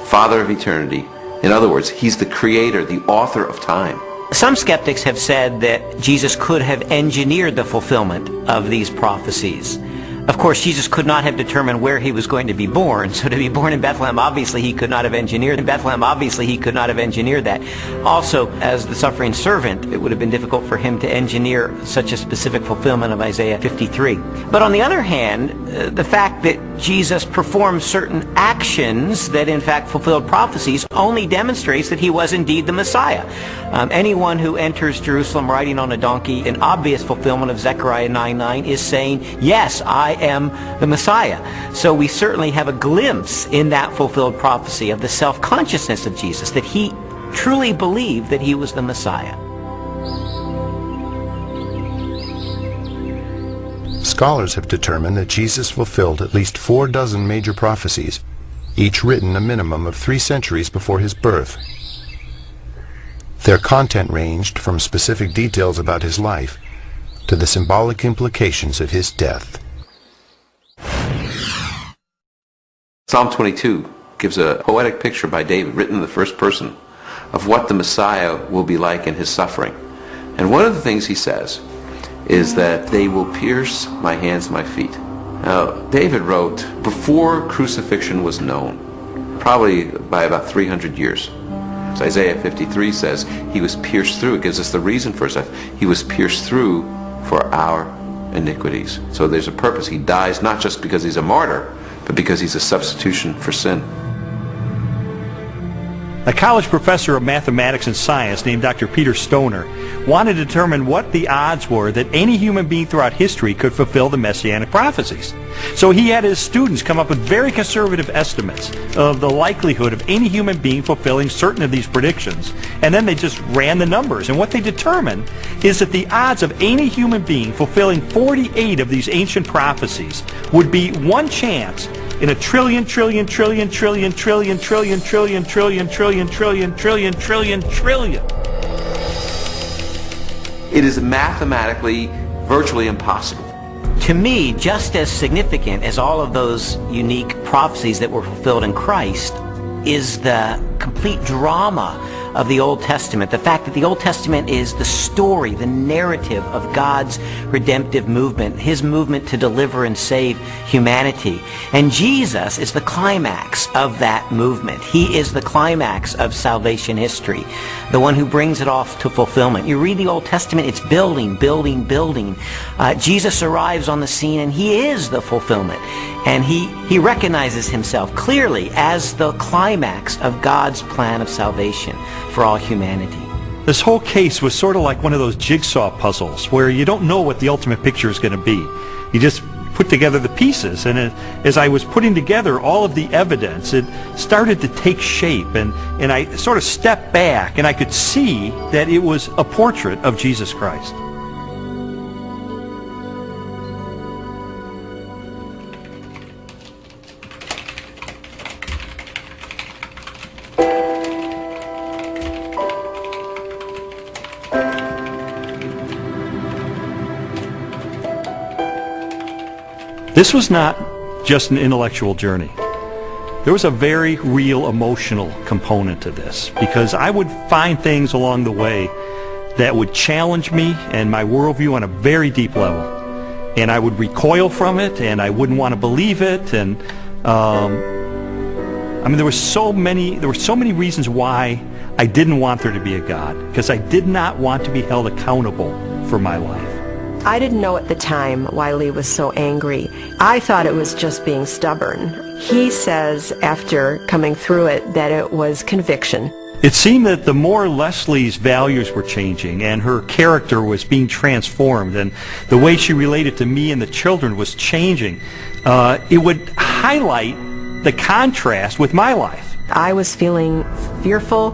Father of Eternity. In other words, he's the creator, the author of time. Some skeptics have said that Jesus could have engineered the fulfillment of these prophecies. Of course, Jesus could not have determined where he was going to be born, so to be born in Bethlehem, obviously he could not have engineered that. Also, as the suffering servant, it would have been difficult for him to engineer such a specific fulfillment of Isaiah 53. But on the other hand, the fact that Jesus performed certain actions that in fact fulfilled prophecies only demonstrates that he was indeed the Messiah. Anyone who enters Jerusalem riding on a donkey, in obvious fulfillment of Zechariah 9:9, is saying, yes, I am the Messiah. So we certainly have a glimpse in that fulfilled prophecy of the self-consciousness of Jesus, that he truly believed that he was the Messiah. Scholars have determined that Jesus fulfilled at least 4 dozen major prophecies, each written a minimum of 3 centuries before his birth. Their content ranged from specific details about his life to the symbolic implications of his death. Psalm 22 gives a poetic picture by David, written in the first person, of what the Messiah will be like in his suffering. And one of the things he says is that they will pierce my hands and my feet. Now, David wrote before crucifixion was known, probably by about 300 years. So Isaiah 53 says he was pierced through. It gives us the reason for his death. He was pierced through for our iniquities. So there's a purpose. He dies not just because he's a martyr, but because he's a substitution for sin. A college professor of mathematics and science named Dr. Peter Stoner wanted to determine what the odds were that any human being throughout history could fulfill the messianic prophecies. So he had his students come up with very conservative estimates of the likelihood of any human being fulfilling certain of these predictions. And then they just ran the numbers. And what they determined is that the odds of any human being fulfilling 48 of these ancient prophecies would be 1 chance in a trillion. It is mathematically virtually impossible. To me, just as significant as all of those unique prophecies that were fulfilled in Christ is the complete drama of the Old Testament. The fact that the Old Testament is the story, the narrative of God's redemptive movement, his movement to deliver and save humanity. And Jesus is the climax of that movement. He is the climax of salvation history, the one who brings it off to fulfillment. You read the Old Testament, it's building. Jesus arrives on the scene and he is the fulfillment. And he recognizes himself clearly as the climax of God's plan of salvation for all humanity. This whole case was sort of like one of those jigsaw puzzles where you don't know what the ultimate picture is going to be. You just put together the pieces, and as I was putting together all of the evidence, it started to take shape, and I sort of stepped back and I could see that it was a portrait of Jesus Christ. This was not just an intellectual journey. There was a very real emotional component to this, because I would find things along the way that would challenge me and my worldview on a very deep level. And I would recoil from it, and I wouldn't want to believe it. And I mean, there were so many reasons why I didn't want there to be a God, because I did not want to be held accountable for my life. I didn't know at the time why Lee was so angry. I thought it was just being stubborn. He says, after coming through it, that it was conviction. It seemed that the more Leslie's values were changing and her character was being transformed and the way she related to me and the children was changing, it would highlight the contrast with my life. I was feeling fearful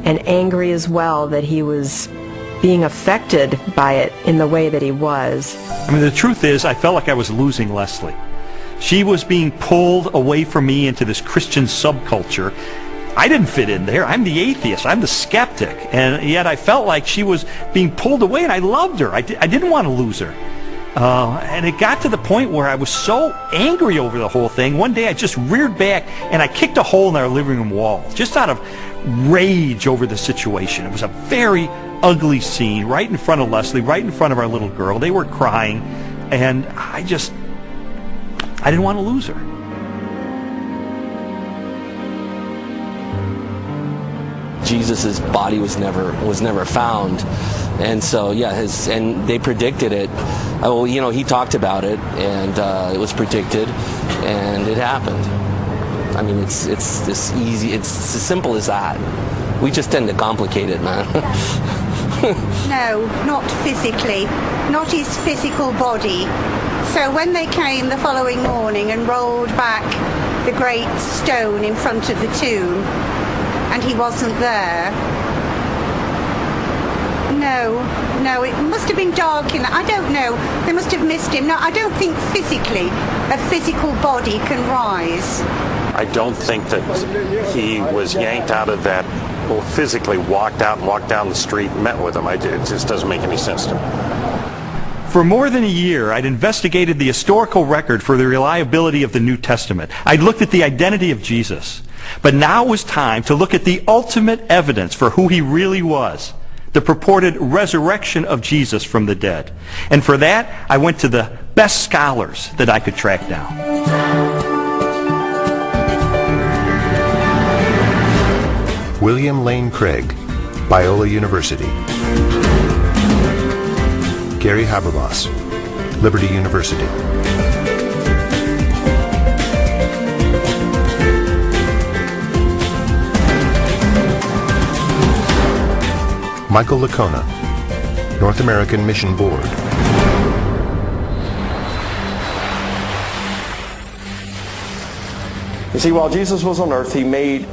and angry as well that he was being affected by it in the way that he was. I mean, the truth is, I felt like I was losing Leslie. She was being pulled away from me into this Christian subculture. I didn't fit in there. I'm the atheist. I'm the skeptic. And yet I felt like she was being pulled away, and I loved her. I didn't want to lose her. And it got to the point where I was so angry over the whole thing. One day I just reared back and I kicked a hole in our living room wall, just out of rage over the situation. It was a very ugly scene right in front of Leslie, right in front of our little girl. They were crying, and I just I didn't want to lose her. Jesus' body was never found, and so and they predicted it. Well, he talked about it, and it was predicted, and it happened. I mean, it's this easy. It's as simple as that. We just tend to complicate it, man. No, not physically, not his physical body. So when they came the following morning and rolled back the great stone in front of the tomb, and he wasn't there. No, it must have been dark in that. I don't know. They must have missed him. No, I don't think physically a physical body can rise. I don't think that he was yanked out of that, or physically walked down the street and met with him. It just doesn't make any sense to me. For more than a year, I'd investigated the historical record for the reliability of the New Testament. I'd looked at the identity of Jesus. But now it was time to look at the ultimate evidence for who he really was, the purported resurrection of Jesus from the dead. And for that, I went to the best scholars that I could track down. William Lane Craig, Biola University. Gary Habermas, Liberty University. Michael Licona, North American Mission Board. You see, while Jesus was on earth, he made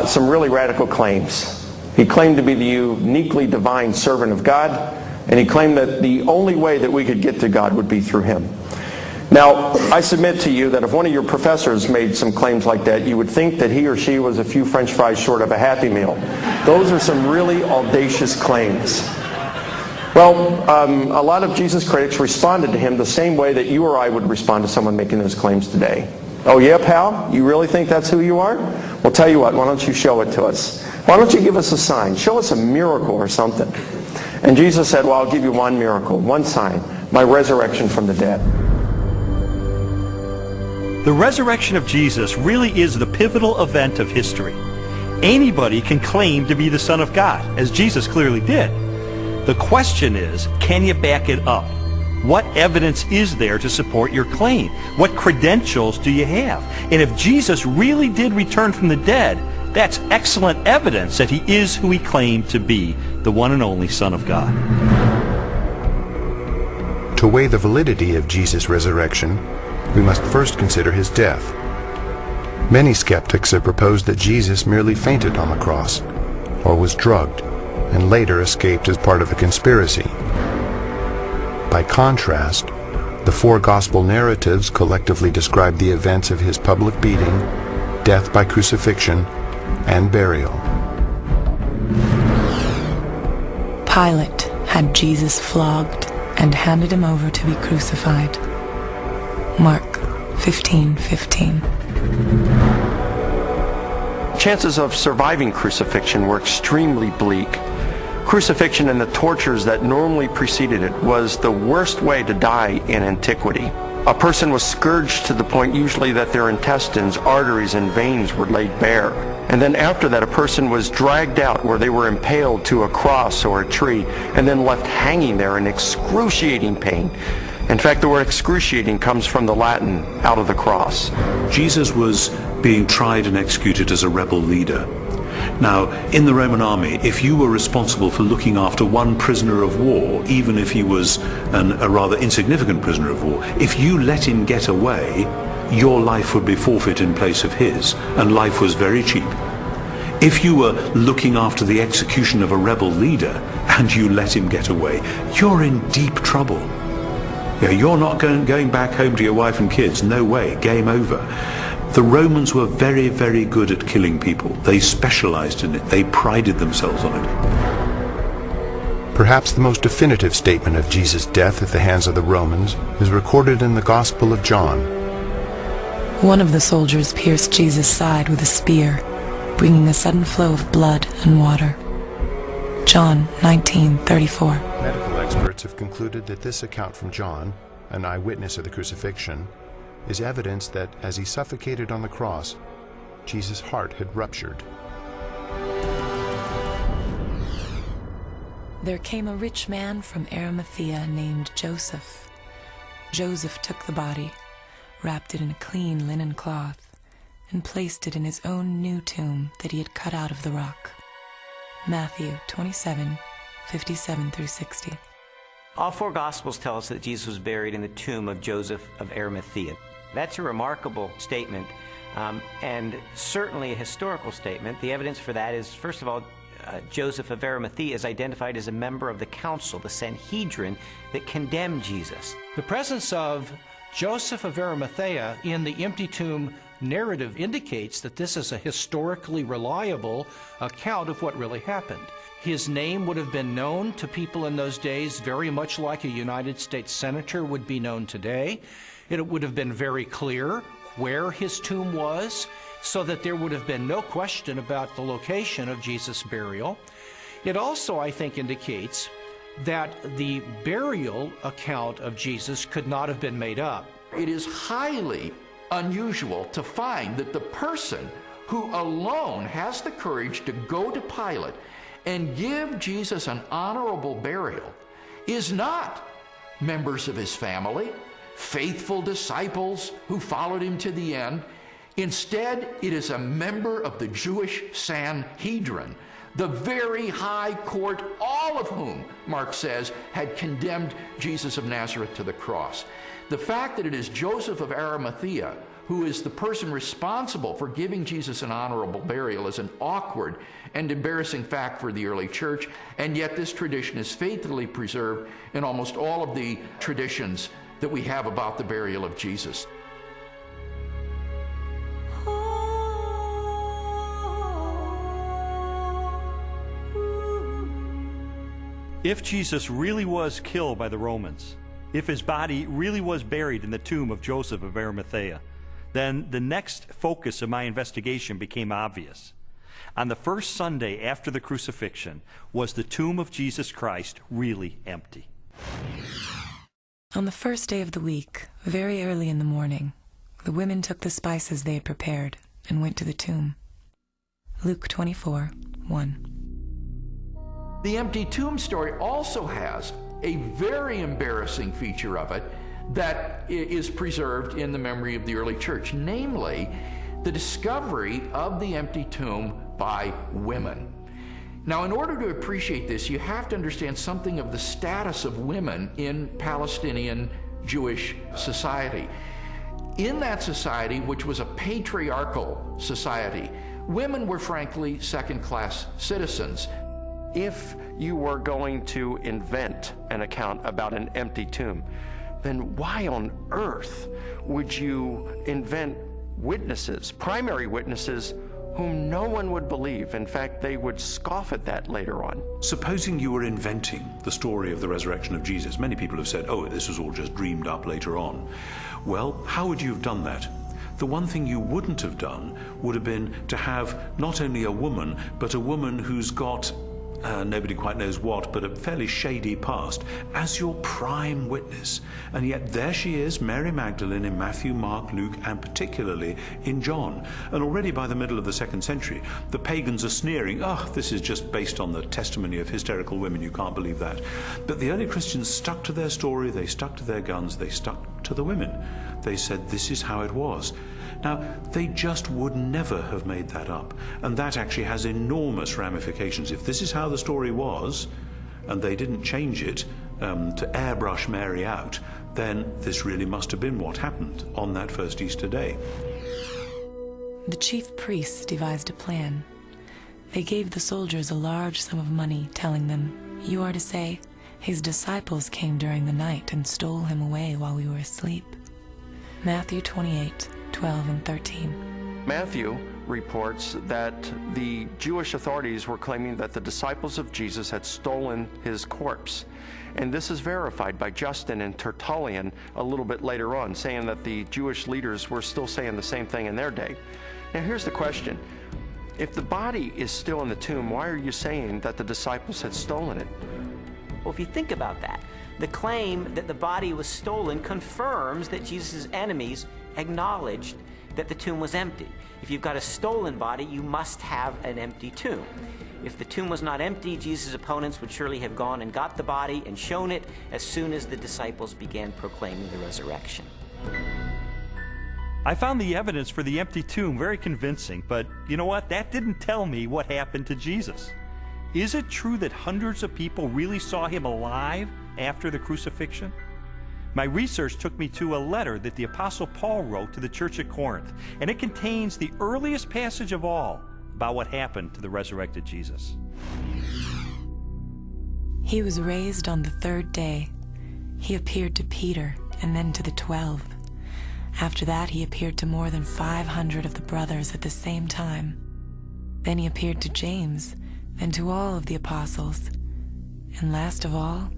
some really radical claims. He claimed to be the uniquely divine servant of God, and he claimed that the only way that we could get to God would be through him. Now, I submit to you that if one of your professors made some claims like that, you would think that he or she was a few French fries short of a Happy Meal. Those are some really audacious claims. Well, a lot of Jesus critics responded to him the same way that you or I would respond to someone making those claims today. Oh yeah, pal? You really think that's who you are? Well, tell you what, why don't you show it to us? Why don't you give us a sign? Show us a miracle or something. And Jesus said, well, I'll give you one miracle, one sign, my resurrection from the dead. The resurrection of Jesus really is the pivotal event of history. Anybody can claim to be the Son of God, as Jesus clearly did. The question is, can you back it up? What evidence is there to support your claim? What credentials do you have? And if Jesus really did return from the dead, that's excellent evidence that he is who he claimed to be, the one and only Son of God. To weigh the validity of Jesus' resurrection, we must first consider his death. Many skeptics have proposed that Jesus merely fainted on the cross, or was drugged, and later escaped as part of a conspiracy. By contrast, the four gospel narratives collectively describe the events of his public beating, death by crucifixion, and burial. Pilate had Jesus flogged and handed him over to be crucified. Mark 15:15. Chances of surviving crucifixion were extremely bleak. Crucifixion and the tortures that normally preceded it was the worst way to die in antiquity. A person was scourged to the point usually that their intestines, arteries, and veins were laid bare. And then after that, a person was dragged out where they were impaled to a cross or a tree and then left hanging there in excruciating pain. In fact, the word excruciating comes from the Latin, out of the cross. Jesus was being tried and executed as a rebel leader. Now, in the Roman army, if you were responsible for looking after one prisoner of war, even if he was a rather insignificant prisoner of war, if you let him get away, your life would be forfeit in place of his, and life was very cheap. If you were looking after the execution of a rebel leader and you let him get away, you're in deep trouble. You're not going back home to your wife and kids. No way. Game over. The Romans were very, very good at killing people. They specialized in it. They prided themselves on it. Perhaps the most definitive statement of Jesus' death at the hands of the Romans is recorded in the Gospel of John. One of the soldiers pierced Jesus' side with a spear, bringing a sudden flow of blood and water. John 19:34. Medical experts have concluded that this account from John, an eyewitness of the crucifixion, is evidence that as he suffocated on the cross, Jesus' heart had ruptured. There came a rich man from Arimathea named Joseph. Joseph took the body, wrapped it in a clean linen cloth, and placed it in his own new tomb that he had cut out of the rock. Matthew 27:57 through 60. All four Gospels tell us that Jesus was buried in the tomb of Joseph of Arimathea. That's a remarkable statement, and certainly a historical statement. The evidence for that is, first of all, Joseph of Arimathea is identified as a member of the council, the Sanhedrin, that condemned Jesus. The presence of Joseph of Arimathea in the empty tomb narrative indicates that this is a historically reliable account of what really happened. His name would have been known to people in those days very much like a United States senator would be known today. It would have been very clear where his tomb was, so that there would have been no question about the location of Jesus' burial. It also, I think, indicates that the burial account of Jesus could not have been made up. It is highly unusual to find that the person who alone has the courage to go to Pilate and give Jesus an honorable burial is not members of his family, faithful disciples who followed him to the end. Instead, it is a member of the Jewish Sanhedrin, the very high court, all of whom, Mark says, had condemned Jesus of Nazareth to the cross. The fact that it is Joseph of Arimathea who is the person responsible for giving Jesus an honorable burial is an awkward and embarrassing fact for the early church, and yet this tradition is faithfully preserved in almost all of the traditions that we have about the burial of Jesus. If Jesus really was killed by the Romans, if his body really was buried in the tomb of Joseph of Arimathea, then the next focus of my investigation became obvious. On the first Sunday after the crucifixion, was the tomb of Jesus Christ really empty? On the first day of the week, very early in the morning, the women took the spices they had prepared and went to the tomb. Luke 24:1. The empty tomb story also has a very embarrassing feature of it that is preserved in the memory of the early church, namely the discovery of the empty tomb by women. Now, in order to appreciate this, you have to understand something of the status of women in Palestinian Jewish society. In that society, which was a patriarchal society, women were frankly second-class citizens. If you were going to invent an account about an empty tomb, then why on earth would you invent witnesses, primary witnesses, whom no one would believe? In fact, they would scoff at that later on. Supposing you were inventing the story of the resurrection of Jesus, many people have said, oh, this was all just dreamed up later on. Well, how would you have done that? The one thing you wouldn't have done would have been to have not only a woman, but a woman who's got nobody quite knows what, but a fairly shady past, as your prime witness. And yet there she is, Mary Magdalene, in Matthew, Mark, Luke, and particularly in John. And already by the middle of the 2nd century, the pagans are sneering, this is just based on the testimony of hysterical women, you can't believe that. But the early Christians stuck to their story, they stuck to their guns, they stuck to the women. They said this is how it was. Now, they just would never have made that up, and that actually has enormous ramifications. If this is how the story was, and they didn't change it to airbrush Mary out, then this really must have been what happened on that first Easter day. The chief priests devised a plan. They gave the soldiers a large sum of money, telling them, "You are to say, his disciples came during the night and stole him away while we were asleep." Matthew 28:12 and 13. Matthew reports that the Jewish authorities were claiming that the disciples of Jesus had stolen his corpse. And this is verified by Justin and Tertullian a little bit later on, saying that the Jewish leaders were still saying the same thing in their day. Now here's the question. If the body is still in the tomb, why are you saying that the disciples had stolen it? Well, if you think about that, the claim that the body was stolen confirms that Jesus' enemies acknowledged that the tomb was empty. If you've got a stolen body, you must have an empty tomb. If the tomb was not empty, Jesus' opponents would surely have gone and got the body and shown it as soon as the disciples began proclaiming the resurrection. I found the evidence for the empty tomb very convincing, but you know what? That didn't tell me what happened to Jesus. Is it true that hundreds of people really saw him alive after the crucifixion? My research took me to a letter that the Apostle Paul wrote to the church at Corinth, and it contains the earliest passage of all about what happened to the resurrected Jesus. He was raised on the third day. He appeared to Peter and then to the 12. After that, he appeared to more than 500 of the brothers at the same time. Then he appeared to James and to all of the apostles. And last of all,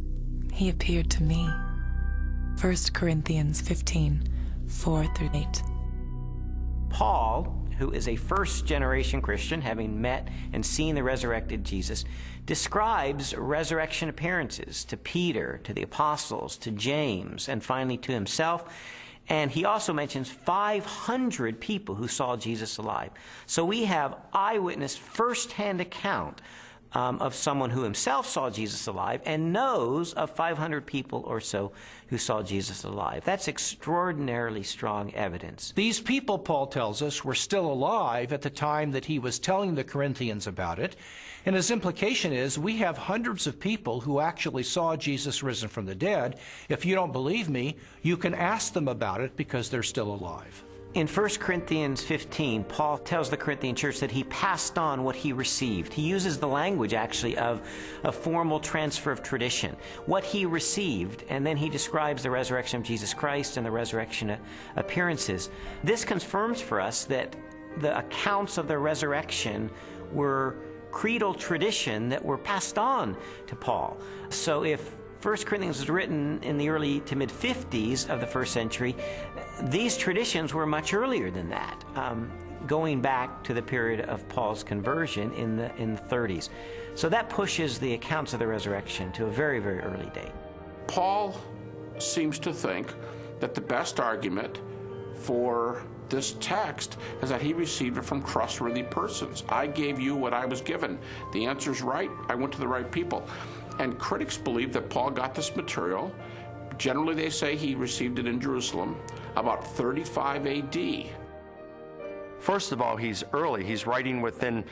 he appeared to me. 1 Corinthians 15, 4-8. Paul, who is a first-generation Christian, having met and seen the resurrected Jesus, describes resurrection appearances to Peter, to the apostles, to James, and finally to himself. And he also mentions 500 people who saw Jesus alive. So we have eyewitness first-hand account of someone who himself saw Jesus alive and knows of 500 people or so who saw Jesus alive. That's extraordinarily strong evidence. These people, Paul tells us, were still alive at the time that he was telling the Corinthians about it. And his implication is we have hundreds of people who actually saw Jesus risen from the dead. If you don't believe me, you can ask them about it because they're still alive. In 1 Corinthians 15, Paul tells the Corinthian church that he passed on what he received. He uses the language, actually, of a formal transfer of tradition. What he received, and then he describes the resurrection of Jesus Christ and the resurrection appearances. This confirms for us that the accounts of the resurrection were creedal tradition that were passed on to Paul. So if 1 Corinthians was written in the early to mid-50s of the first century, these traditions were much earlier than that, going back to the period of Paul's conversion in the 30s. So that pushes the accounts of the resurrection to a very, very early date. Paul seems to think that the best argument for this text is that he received it from trustworthy persons. I gave you what I was given. The answer's right. I went to the right people. And critics believe that Paul got this material. Generally, they say he received it in Jerusalem about 35 AD. First of all, he's early. He's writing within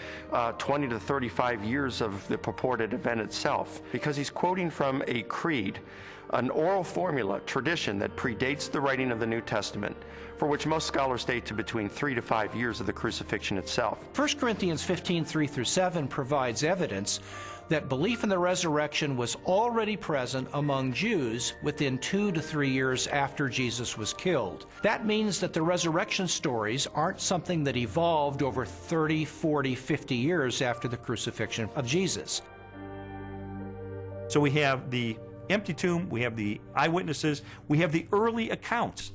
20 to 35 years of the purported event itself, because he's quoting from a creed, an oral formula, tradition that predates the writing of the New Testament, for which most scholars date to between 3 to 5 years of the crucifixion itself. 1 Corinthians 15, 3-7 provides evidence that belief in the resurrection was already present among Jews within 2 to 3 years after Jesus was killed. That means that the resurrection stories aren't something that evolved over 30, 40, 50 years after the crucifixion of Jesus. So we have the empty tomb, we have the eyewitnesses, we have the early accounts.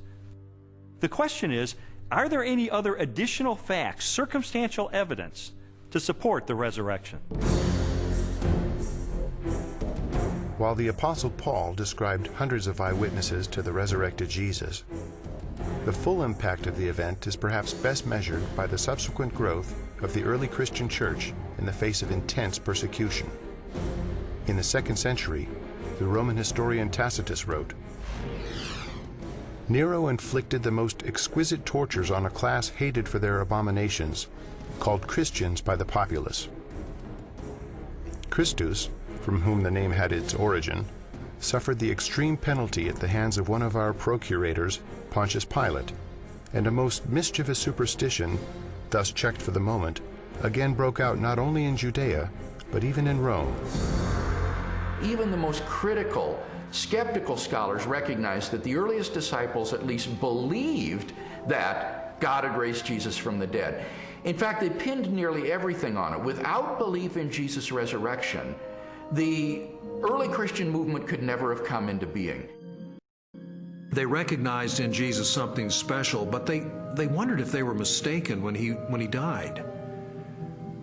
The question is, are there any other additional facts, circumstantial evidence, to support the resurrection? While the Apostle Paul described hundreds of eyewitnesses to the resurrected Jesus, the full impact of the event is perhaps best measured by the subsequent growth of the early Christian church in the face of intense persecution. In the 2nd century, the Roman historian Tacitus wrote, "Nero inflicted the most exquisite tortures on a class hated for their abominations, called Christians by the populace. Christus, from whom the name had its origin, suffered the extreme penalty at the hands of one of our procurators, Pontius Pilate, and a most mischievous superstition, thus checked for the moment, again broke out not only in Judea, but even in Rome." Even the most critical, skeptical scholars recognize that the earliest disciples at least believed that God had raised Jesus from the dead. In fact, they pinned nearly everything on it. Without belief in Jesus' resurrection, the early Christian movement could never have come into being. They recognized in Jesus something special, but they wondered if they were mistaken when he died.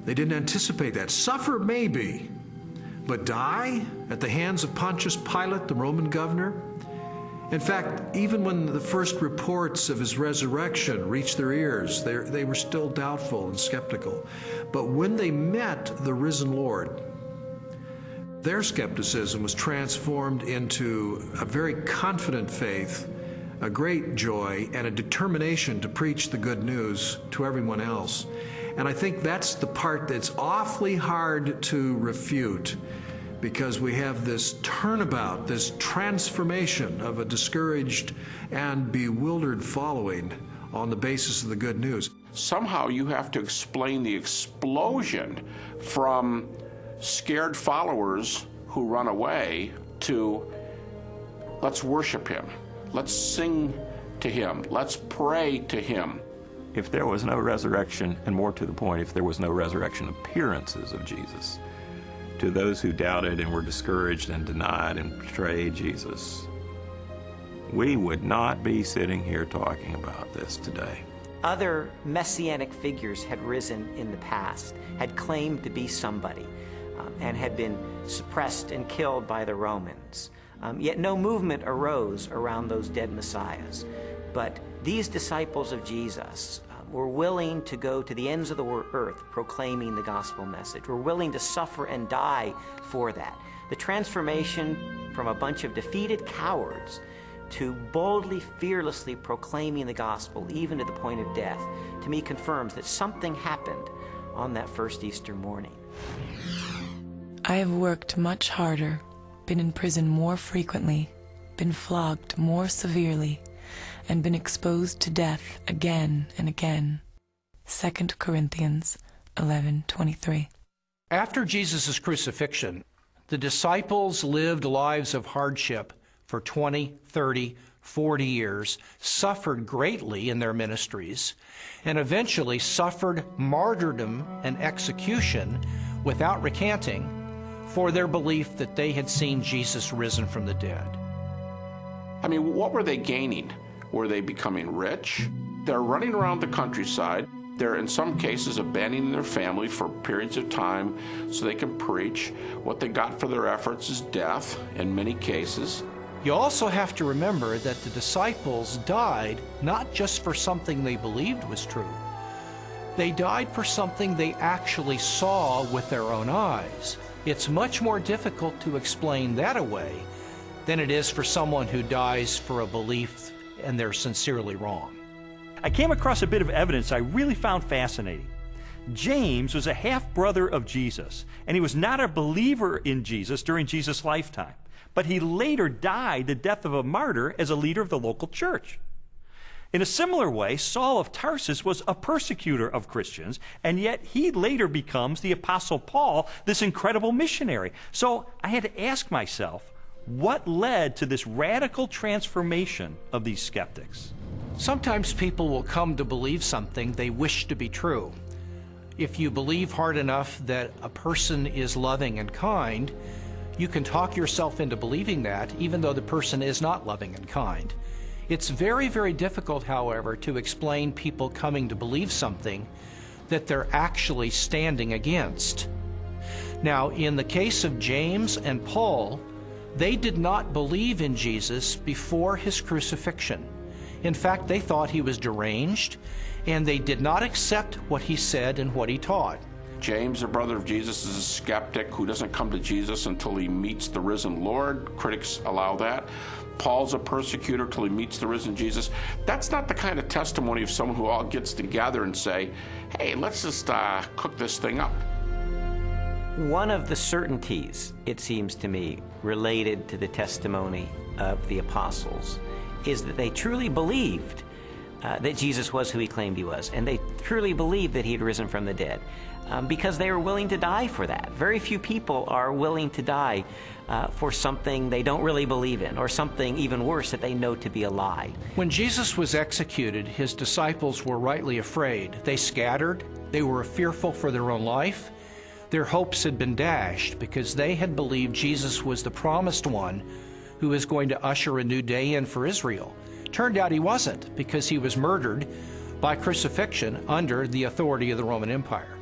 They didn't anticipate that. Suffer maybe, but die at the hands of Pontius Pilate, the Roman governor? In fact, even when the first reports of his resurrection reached their ears, they were still doubtful and skeptical. But when they met the risen Lord, their skepticism was transformed into a very confident faith, a great joy, and a determination to preach the good news to everyone else. And I think that's the part that's awfully hard to refute, because we have this turnabout, this transformation of a discouraged and bewildered following on the basis of the good news. Somehow you have to explain the explosion from scared followers who run away to let's worship him, let's sing to him, let's pray to him. If there was no resurrection, and more to the point, if there was no resurrection appearances of Jesus, to those who doubted and were discouraged and denied and betrayed Jesus, we would not be sitting here talking about this today. Other messianic figures had risen in the past, had claimed to be somebody, and had been suppressed and killed by the Romans. Yet no movement arose around those dead messiahs. But these disciples of Jesus were willing to go to the ends of the earth proclaiming the gospel message. Were willing to suffer and die for that. The transformation from a bunch of defeated cowards to boldly, fearlessly proclaiming the gospel, even to the point of death, to me confirms that something happened on that first Easter morning. I have worked much harder, been in prison more frequently, been flogged more severely, and been exposed to death again and again. 2 Corinthians 11:23. After Jesus' crucifixion, the disciples lived lives of hardship for 20, 30, 40 years, suffered greatly in their ministries, and eventually suffered martyrdom and execution without recanting for their belief that they had seen Jesus risen from the dead. I mean, what were they gaining? Were they becoming rich? They're running around the countryside. They're, in some cases, abandoning their family for periods of time so they can preach. What they got for their efforts is death, in many cases. You also have to remember that the disciples died not just for something they believed was true. They died for something they actually saw with their own eyes. It's much more difficult to explain that away than it is for someone who dies for a belief and they're sincerely wrong. I came across a bit of evidence I really found fascinating. James was a half-brother of Jesus, and he was not a believer in Jesus during Jesus' lifetime, but he later died the death of a martyr as a leader of the local church. In a similar way, Saul of Tarsus was a persecutor of Christians, and yet he later becomes the Apostle Paul, this incredible missionary. So I had to ask myself, what led to this radical transformation of these skeptics? Sometimes people will come to believe something they wish to be true. If you believe hard enough that a person is loving and kind, you can talk yourself into believing that, even though the person is not loving and kind. It's very, very difficult, however, to explain people coming to believe something that they're actually standing against. Now, in the case of James and Paul, they did not believe in Jesus before his crucifixion. In fact, they thought he was deranged, and they did not accept what he said and what he taught. James, a brother of Jesus, is a skeptic who doesn't come to Jesus until he meets the risen Lord. Critics allow that. Paul's a persecutor till he meets the risen Jesus. That's not the kind of testimony of someone who all gets together and say, hey, let's just cook this thing up. One of the certainties, it seems to me, related to the testimony of the apostles is that they truly believed that Jesus was who he claimed he was, and they truly believed that he had risen from the dead, because they were willing to die for that. Very few people are willing to die for something they don't really believe in, or something even worse that they know to be a lie. When Jesus was executed, his disciples were rightly afraid. They scattered. They were fearful for their own life. Their hopes had been dashed because they had believed Jesus was the promised one who was going to usher a new day in for Israel. Turned out he wasn't, because he was murdered by crucifixion under the authority of the Roman Empire.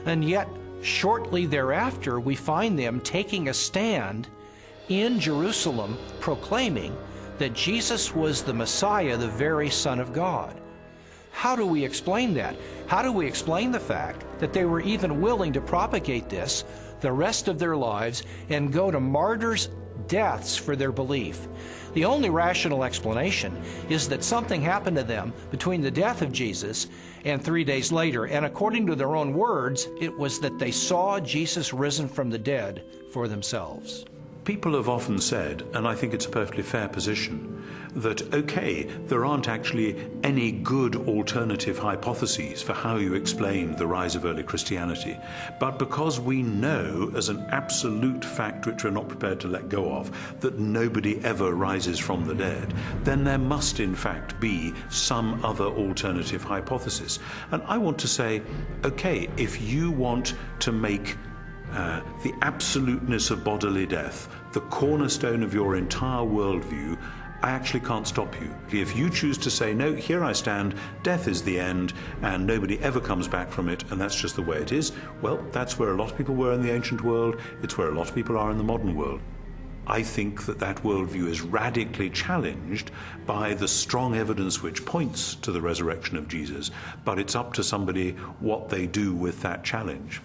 And yet, shortly thereafter, we find them taking a stand in Jerusalem proclaiming that Jesus was the Messiah, the very Son of God. How do we explain that? How do we explain the fact that they were even willing to propagate this the rest of their lives and go to martyrs' deaths for their belief? The only rational explanation is that something happened to them between the death of Jesus and 3 days later, and according to their own words, it was that they saw Jesus risen from the dead for themselves. People have often said, and I think it's a perfectly fair position, that, okay, there aren't actually any good alternative hypotheses for how you explain the rise of early Christianity, but because we know as an absolute fact which we're not prepared to let go of, that nobody ever rises from the dead, then there must in fact be some other alternative hypothesis. And I want to say, okay, if you want to make the absoluteness of bodily death the cornerstone of your entire worldview, I actually can't stop you. If you choose to say, no, here I stand, death is the end, and nobody ever comes back from it, and that's just the way it is, well, that's where a lot of people were in the ancient world, it's where a lot of people are in the modern world. I think that that worldview is radically challenged by the strong evidence which points to the resurrection of Jesus, but it's up to somebody what they do with that challenge.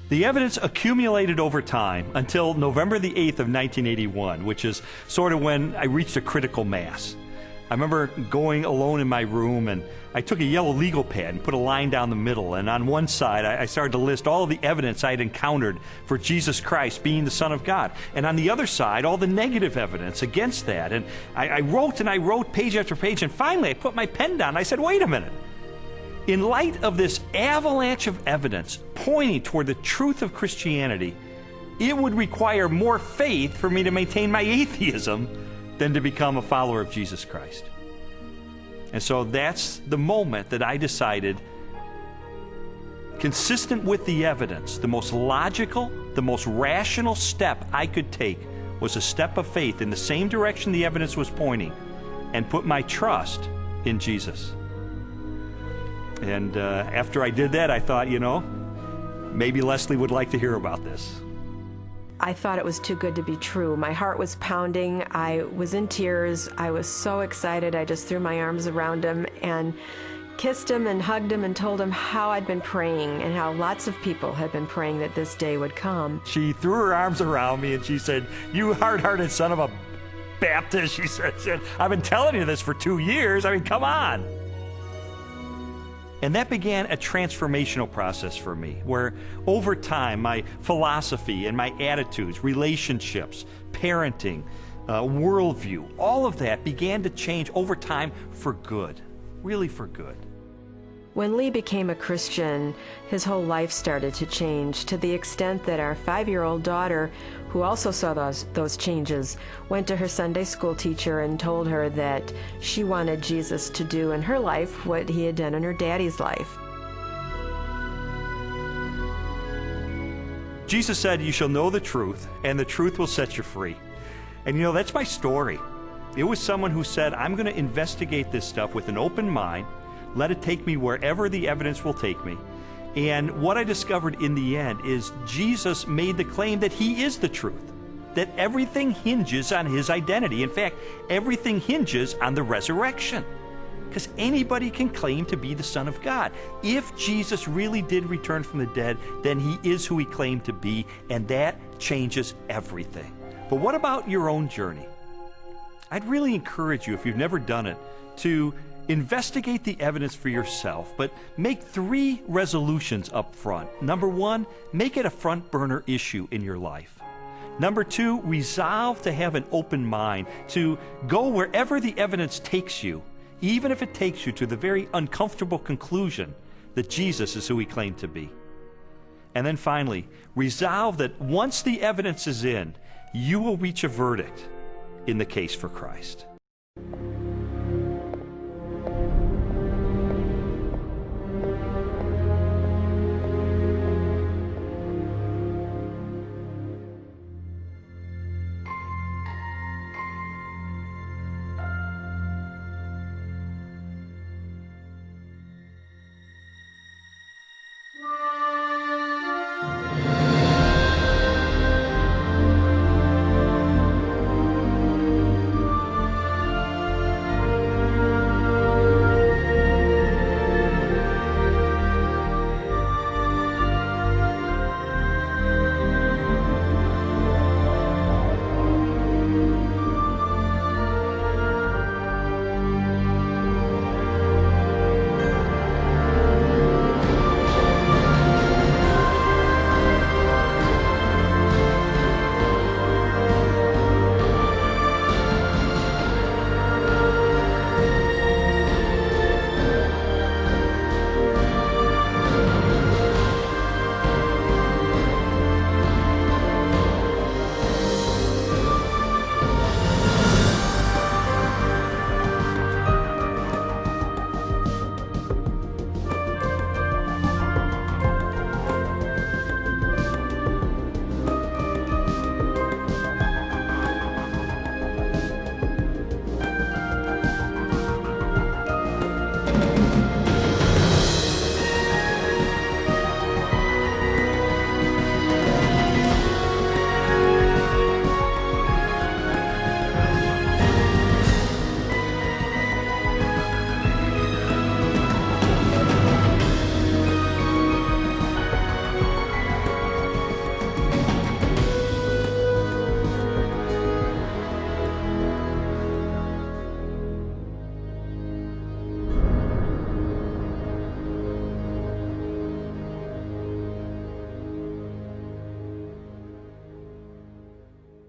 The evidence accumulated over time until November the 8th of 1981, which is sort of when I reached a critical mass. I remember going alone in my room, and I took a yellow legal pad and put a line down the middle, and on one side I started to list all of the evidence I had encountered for Jesus Christ being the Son of God, and on the other side all the negative evidence against that. And I wrote and I wrote page after page, and finally I put my pen down and I said, wait a minute. In light of this avalanche of evidence pointing toward the truth of Christianity, it would require more faith for me to maintain my atheism than to become a follower of Jesus Christ. And so that's the moment that I decided, consistent with the evidence, the most logical, the most rational step I could take was a step of faith in the same direction the evidence was pointing, and put my trust in Jesus. And after I did that, I thought, you know, maybe Leslie would like to hear about this. I thought it was too good to be true. My heart was pounding. I was in tears. I was so excited. I just threw my arms around him and kissed him and hugged him and told him how I'd been praying and how lots of people had been praying that this day would come. She threw her arms around me and she said, "You hard-hearted son of a Baptist," she said, "I've been telling you this for 2 years. I mean, come on." And that began a transformational process for me, where over time my philosophy and my attitudes, relationships, parenting, worldview, all of that began to change over time for good, really for good. When Lee became a Christian, his whole life started to change, to the extent that our 5-year-old daughter, who also saw those changes, went to her Sunday school teacher and told her that she wanted Jesus to do in her life what he had done in her daddy's life. Jesus said, "You shall know the truth, and the truth will set you free." And you know, that's my story. It was someone who said, I'm going to investigate this stuff with an open mind, let it take me wherever the evidence will take me. And what I discovered in the end is Jesus made the claim that he is the truth, that everything hinges on his identity. In fact, everything hinges on the resurrection, because anybody can claim to be the Son of God. If Jesus really did return from the dead, then he is who he claimed to be, and that changes everything. But what about your own journey? I'd really encourage you, if you've never done it, to investigate the evidence for yourself, but make 3 resolutions up front. Number 1, make it a front burner issue in your life. Number 2, resolve to have an open mind, to go wherever the evidence takes you, even if it takes you to the very uncomfortable conclusion that Jesus is who he claimed to be. And then finally, resolve that once the evidence is in, you will reach a verdict in the case for Christ.